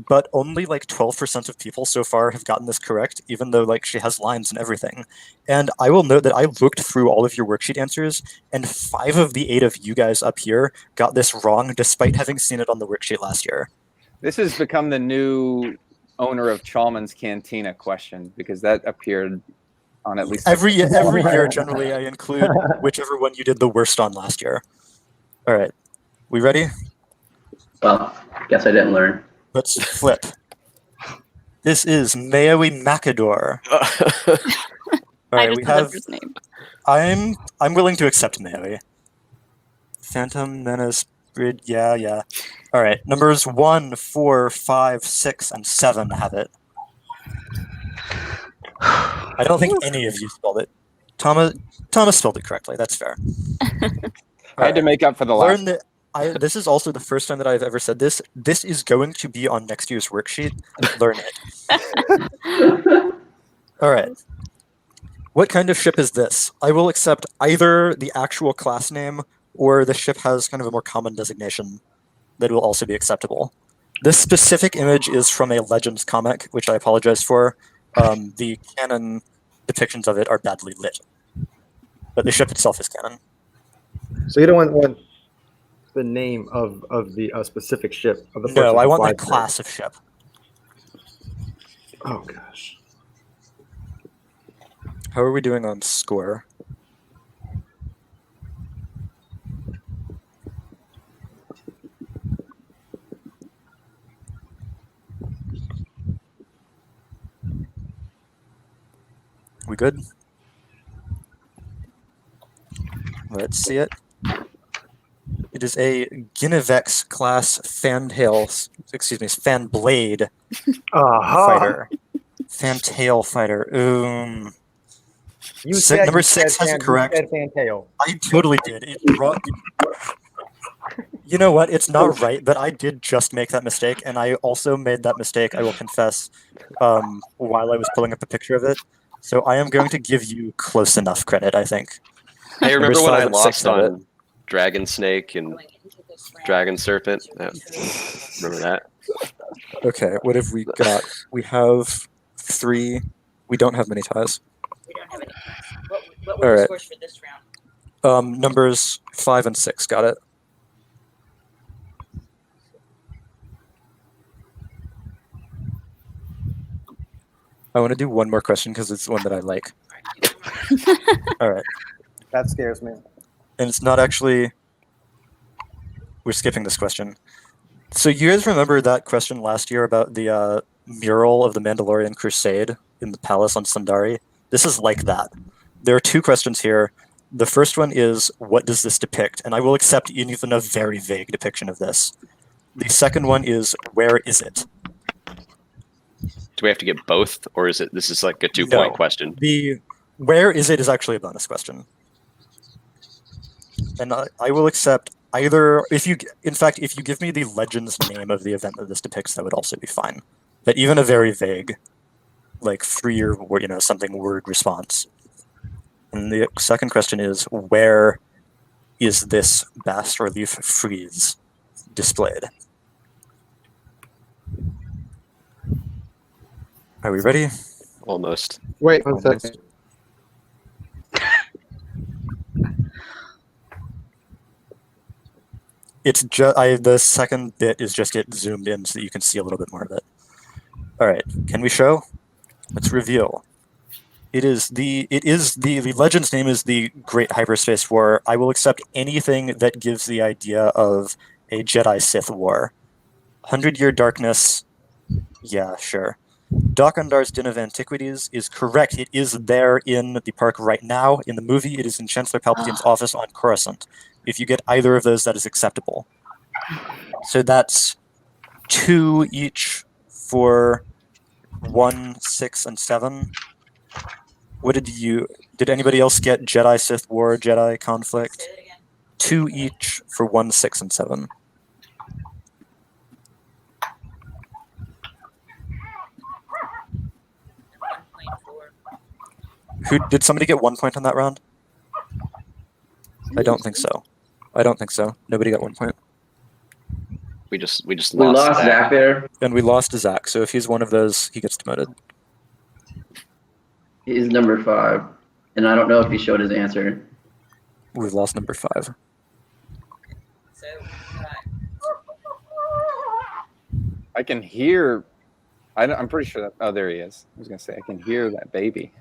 But only 12% of people so far have gotten this correct, even though she has lines and everything. And I will note that I looked through all of your worksheet answers, and 5 of the 8 of you guys up here got this wrong, despite having seen it on the worksheet last year. This has become the new owner of Chalmers Cantina question, because that appeared on at least every year. Generally, I include whichever one you did the worst on last year. All right, we ready? Well, guess I didn't learn. Let's flip. This is Mayoe Macador. All right, we have. His name. I'm willing to accept Mayoe. Phantom Menace Grid. Yeah. All right, numbers 1, 4, 5, 6, and 7 have it. I don't think any of you spelled it. Thomas spelled it correctly. That's fair. I had to make up for the last. This is also the first time that I've ever said this. This is going to be on next year's worksheet. Learn it. All right. What kind of ship is this? I will accept either the actual class name or the ship has kind of a more common designation that will also be acceptable. This specific image is from a Legends comic, which I apologize for. The canon depictions of it are badly lit. But the ship itself is canon. So you don't want the name of the specific ship of the person. No, I want the flies class of ship. Oh gosh. How are we doing on score? We good? Let's see it. It is a Ginevex class fan blade fighter. Fantail fighter. Number 6 has it correct. You said Fantail. I totally did. You know what? It's not right, but I did just make that mistake, and I also made that mistake, I will confess, while I was pulling up a picture of it. So I am going to give you close enough credit, I think. Hey, remember Numbers when 5 I and 6 lost have it. on Dragon Snake and Dragon Serpent? Remember that? Okay, what have we got? We have 3. We don't have many ties. We don't have any. What were All the right. scores for this round? Numbers 5 and 6, got it. I want to do one more question because it's one that I like. All right. That scares me. And it's not actually... We're skipping this question. So you guys remember that question last year about the mural of the Mandalorian Crusade in the palace on Sundari? This is like that. There are 2 questions here. The first one is, what does this depict? And I will accept even a very vague depiction of this. The second one is, where is it? Do we have to get both, or is it? This is like a 2-point No. question. The where is it is actually a bonus question. And I will accept either, if you give me the Legends name of the event that this depicts, that would also be fine. But even a very vague, like 3 or something word response. And the second question is, where is this bas relief frieze displayed? Are we ready? Almost. Wait one Almost. second. It's just the second bit is just get zoomed in so that you can see a little bit more of it. All right, can we show? Let's reveal. The Legend's name is the Great Hyperspace War. I will accept anything that gives the idea of a Jedi Sith war. 100-Year Darkness. Yeah, sure. Dokandar's Den of Antiquities is correct. It is there in the park right now. In the movie, it is in Chancellor Palpatine's office on Coruscant. If you get either of those, that is acceptable. So that's 2 each for 1, 6, and 7. What did anybody else get? Jedi Sith War, Jedi Conflict? Say that again. 2 each for 1, 6, and 7. Did somebody get 1 point on that round? I don't think so. Nobody got 1 point. We just We lost lost that. Zach there. And we lost to Zach, so if he's one of those, he gets demoted. He's number 5. And I don't know if he showed his answer. We've lost number 5. So, I can hear. I'm pretty sure that. Oh, there he is. I was gonna say I can hear that baby.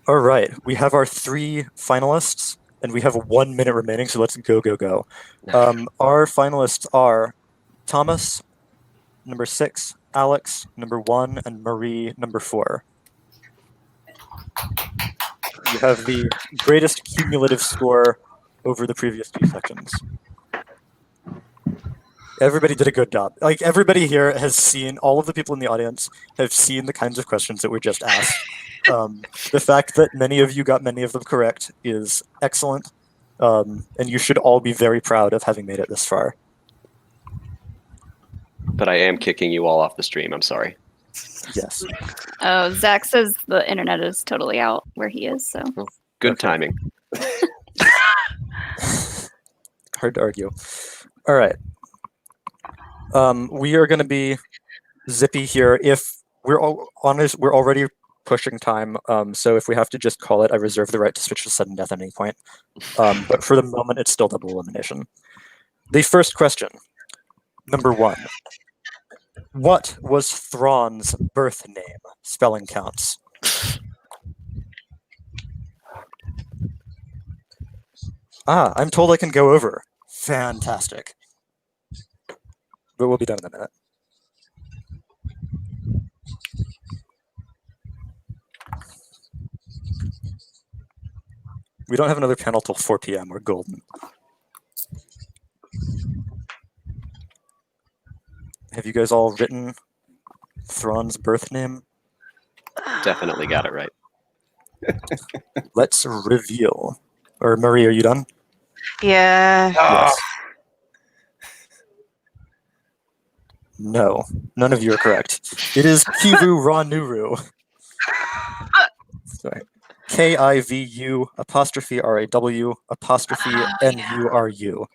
All right, we have our 3 finalists, and we have 1 minute remaining, so let's go. Our finalists are Thomas, number 6, Alex, number 1, and Marie, number 4. You have the greatest cumulative score over the previous 2 sections. Everybody did a good job. Like, everybody here has seen, all of the people in the audience have seen the kinds of questions that were just asked. The fact that many of you got many of them correct is excellent, and you should all be very proud of having made it this far. But I am kicking you all off the stream. I'm sorry. Yes. Oh, Zach says the internet is totally out where he is, so. Good Okay. timing. Hard to argue. All right. We are going to be zippy here. If we're all honest, we're already pushing time. So if we have to just call it, I reserve the right to switch to sudden death at any point. But for the moment, it's still double elimination. The first question, number 1. What was Thrawn's birth name? Spelling counts. I'm told I can go over. Fantastic. But we'll be done in a minute. We don't have another panel till 4 p.m. We're golden. Have you guys all written Thrawn's birth name? Definitely got it right. Let's reveal. Or Marie, are you done? Yeah. Yes. No, none of you are correct. It is Kivu Ranuru. Sorry. Kivu apostrophe RAW apostrophe NURU.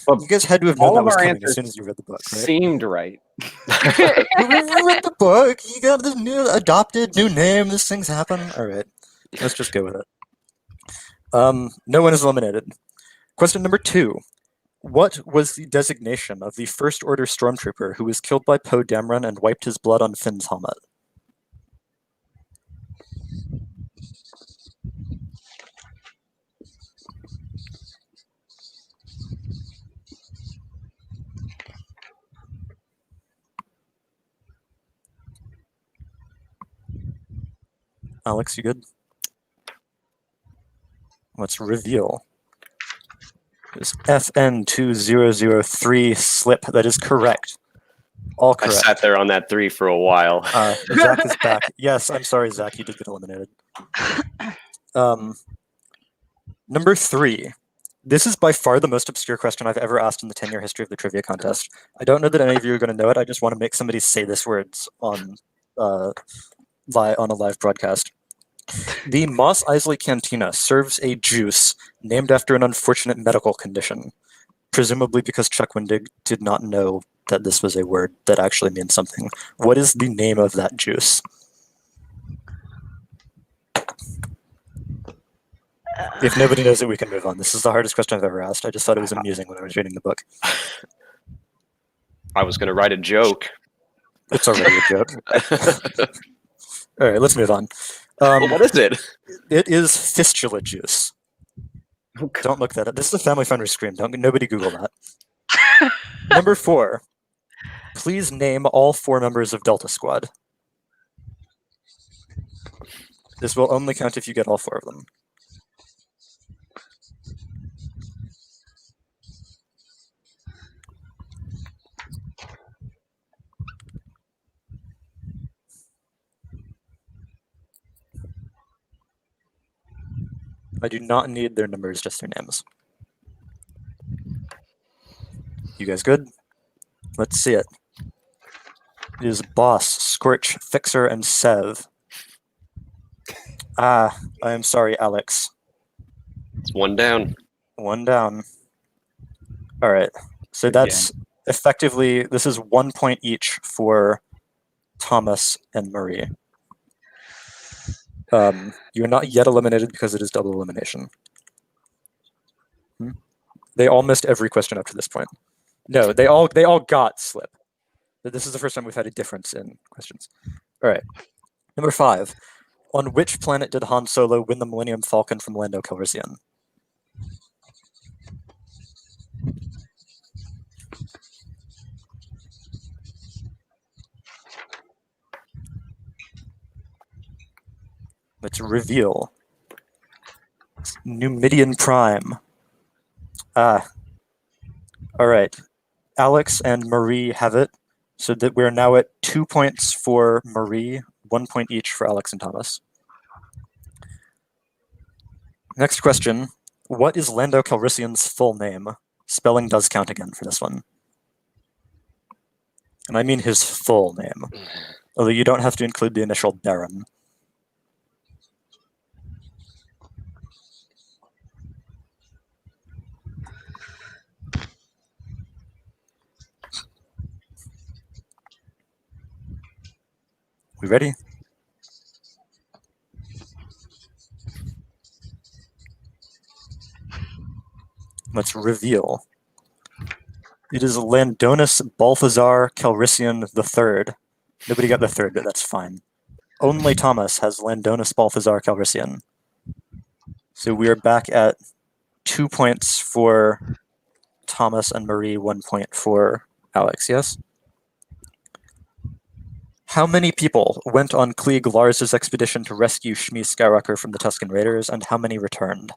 You guys had to have known All that of was our coming as answers soon as you read the book, right? Seemed right. You read the book. You got this new adopted new name. This thing's happen. All right, let's just go with it. No one is eliminated. Question number 2. What was the designation of the First Order Stormtrooper who was killed by Poe Dameron and wiped his blood on Finn's helmet? Alex, you good? Let's reveal. It's FN2003 slip. That is correct. All I correct. sat there on that 3 for a while. Zach is back. Yes, I'm sorry, Zach. You did get eliminated. Number 3. This is by far the most obscure question I've ever asked in the 10-year history of the trivia contest. I don't know that any of you are going to know it. I just want to make somebody say this words on a live broadcast. The Mos Eisley Cantina serves a juice named after an unfortunate medical condition, presumably because Chuck Wendig did not know that this was a word that actually means something. What is the name of that juice? If nobody knows it, we can move on. This is the hardest question I've ever asked. I just thought it was amusing when I was reading the book. I was going to write a joke. It's already a joke. All right, let's move on. What is it? It is fistula juice. Don't look that up. This is a family-friendly scream. Nobody Google that. Number 4. Please name all 4 members of Delta Squad. This will only count if you get all 4 of them. I do not need their numbers, just their names. You guys good? Let's see it. It is Boss, Scorch, Fixer, and Sev. I am sorry, Alex. It's 1 down. 1 down. All right. So that's effectively, this is 1 point each for Thomas and Marie. You're not yet eliminated because it is double elimination. They all missed every question up to this point. No, they all got slip. This is the first time we've had a difference in questions. All right. Number 5. On which planet did Han Solo win the Millennium Falcon from Lando Calrissian? Let's reveal. It's Numidian Prime. All right. Alex and Marie have it, so that we're now at 2 points for Marie, 1 point each for Alex and Thomas. Next question. What is Lando Calrissian's full name? Spelling does count again for this one. And I mean his full name. Although you don't have to include the initial Baron. We ready? Let's reveal. It is Landonus Balthazar Calrissian III. Nobody got the third, but that's fine. Only Thomas has Landonus Balthazar Calrissian. So we are back at 2 points for Thomas and Marie, 1 point for Alex, yes? How many people went on Klieg Lars's expedition to rescue Shmi Skywalker from the Tusken Raiders, and how many returned?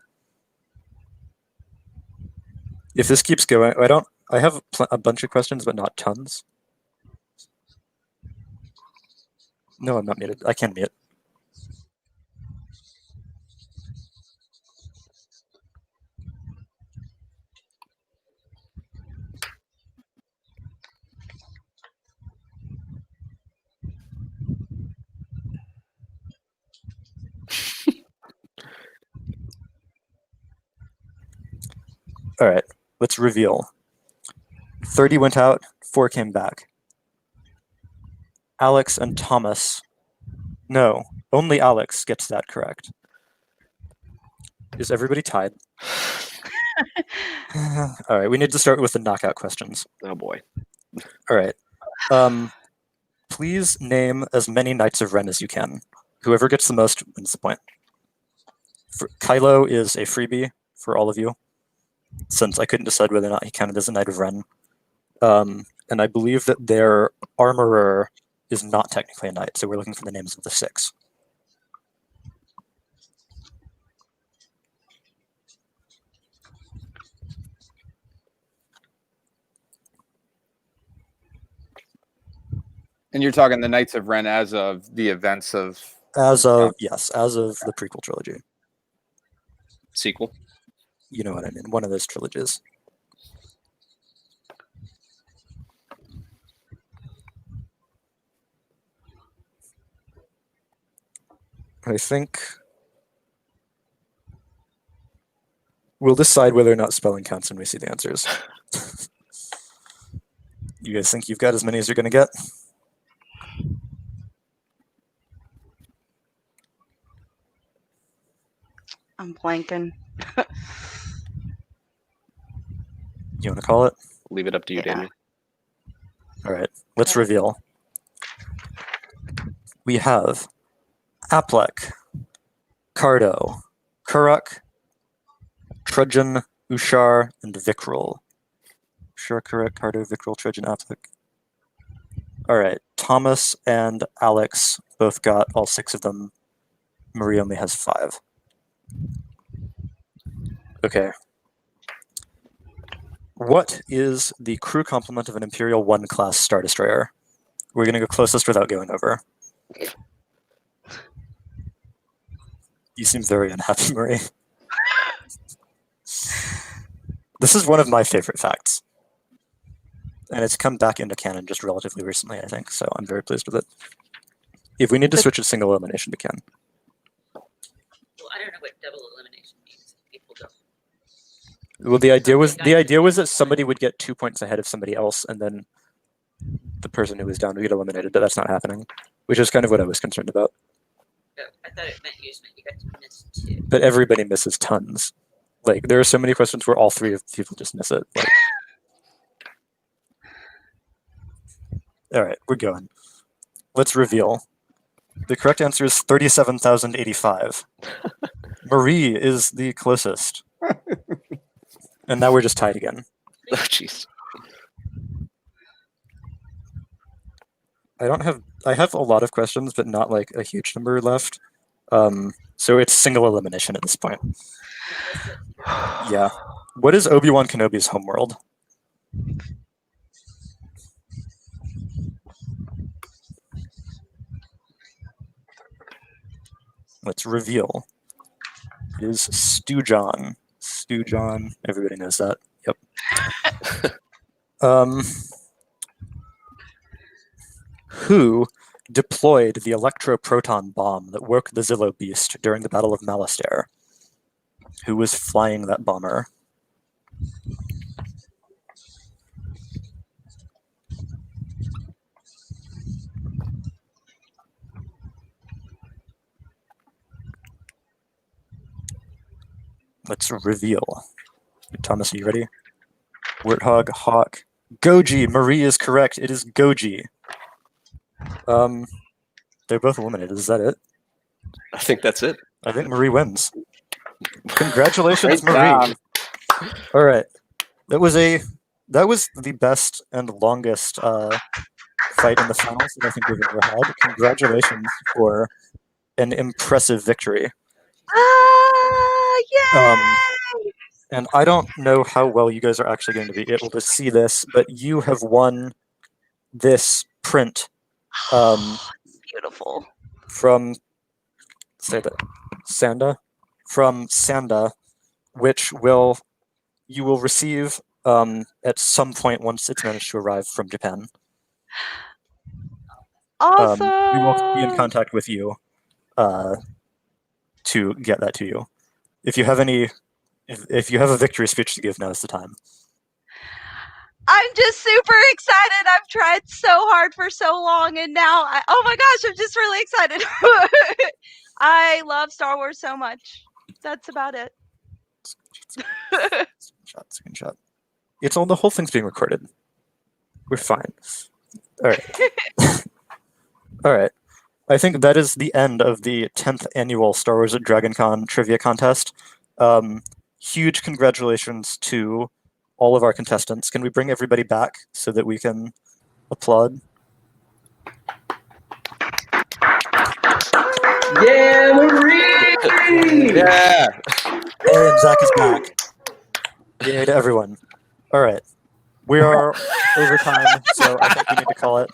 If this keeps going, I have a bunch of questions, but not tons. No, I'm not muted. I can mute. All right, let's reveal. 30 went out, 4 came back. Alex and Thomas. No, only Alex gets that correct. Is everybody tied? All right, we need to start with the knockout questions. Oh boy. All right. Please name as many Knights of Ren as you can. Whoever gets the most wins the point. Kylo is a freebie for all of you, since I couldn't decide whether or not he counted as a Knight of Ren. And I believe that their armorer is not technically a knight, so we're looking for the names of the 6. And you're talking the Knights of Ren as of the events of... Yes, as of the prequel trilogy. Sequel? You know what I mean, one of those trilogies. I think we'll decide whether or not spelling counts when we see the answers. You guys think you've got as many as you're going to get? I'm blanking. You want to call it? Leave it up to you, Yeah. Daniel. All right, let's reveal. We have Aplek, Cardo, Kurak, Trudgeon, Ushar, and Vikrul. Ushar, Kurak, Cardo, Vikrul, Trudgeon, Aplek. All right, Thomas and Alex both got all 6 of them. Marie only has 5. Okay. What is the crew complement of an Imperial 1 class Star Destroyer? We're going to go closest without going over. You seem very unhappy, Marie. This is one of my favorite facts. And it's come back into canon just relatively recently, I think, so I'm very pleased with it. If we need to switch it single elimination, we can. Well, I don't know what double elimination means. People don't. Well, the idea was that somebody would get 2 points ahead of somebody else, and then the person who was down would get eliminated, but that's not happening, which is kind of what I was concerned about. Oh, I thought it meant you got to miss 2. But everybody misses tons. Like, there are so many questions where all 3 of the people just miss it. Like, all right, we're going. Let's reveal. The correct answer is 37,085. Marie is the closest. And now we're just tied again. Oh, jeez. I have a lot of questions, but not like a huge number left. So it's single elimination at this point. Yeah. What is Obi-Wan Kenobi's homeworld? Let's reveal. It is Stewjon. Stewjon. Everybody knows that. Yep. Who deployed the electroproton bomb that woke the Zillo Beast during the Battle of Malastare? Who was flying that bomber? Let's reveal. Thomas, are you ready? Warthog, Hawk, Goji. Marie is correct. It is Goji. They're both eliminated. Is that it? I think that's it. I think Marie wins. Congratulations, Great Marie. job. All right. That was the best and longest fight in the finals that I think we've ever had. Congratulations for an impressive victory. Yay! And I don't know how well you guys are actually going to be able to see this, but you have won this print It's beautiful. from Sanda, which you will receive at some point once it's managed to arrive from Japan. Awesome. We will be in contact with you to get that to you. If you have a victory speech to give, now is the time. I'm just super excited. I've tried so hard for so long, and now oh my gosh, I'm just really excited. I love Star Wars so much. That's about it. Screenshot. The whole thing's being recorded. We're fine. All right. All right. I think that is the end of the 10th annual Star Wars at DragonCon trivia contest. Huge congratulations to all of our contestants. Can we bring everybody back so that we can applaud? Yeah, Marie! Yeah. Hey, and Zach is back. Yay to everyone. All right. We are over time, so I think we need to call it.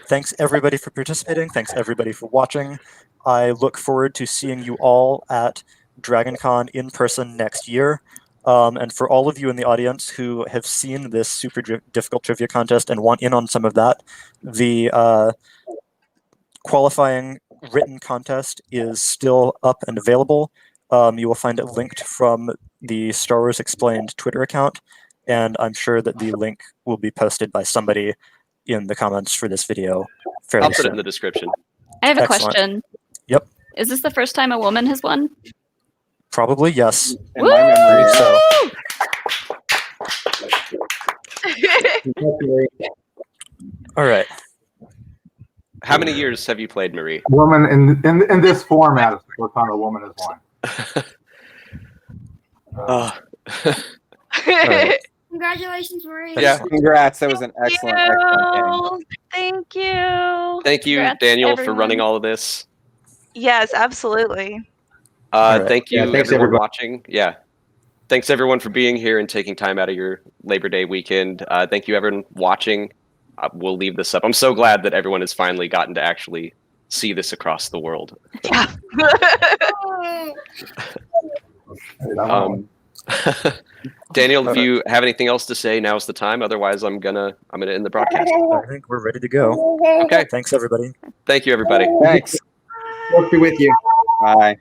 Thanks everybody for participating. Thanks everybody for watching. I look forward to seeing you all at DragonCon in person next year. And for all of you in the audience who have seen this super difficult trivia contest and want in on some of that, the qualifying written contest is still up and available. You will find it linked from the Star Wars Explained Twitter account, and I'm sure that the link will be posted by somebody in the comments for this video fairly I'll put it soon. in the description. I have a Excellent. question. Yep. Is this the first time a woman has won? Probably, yes. In my memory, So, all right. How many years have you played, Marie? Woman in this format is the first time a woman has won. Uh, right. Congratulations, Marie. Yeah. congrats. That was an excellent game. Thank you. Thank you, Congrats, Daniel, for everyone. running all of this. Yes, absolutely. All right. Thank you, Yeah, thanks, everyone everybody. watching. Yeah. Thanks, everyone, for being here and taking time out of your Labor Day weekend. Thank you, everyone watching. We'll leave this up. I'm so glad that everyone has finally gotten to actually see this across the world. Yeah. Daniel, if you have anything else to say, now's the time. Otherwise, I'm gonna end the broadcast. I think we're ready to go. Okay. Thanks, everybody. Thank you, everybody. Thanks. We'll be with you. Bye.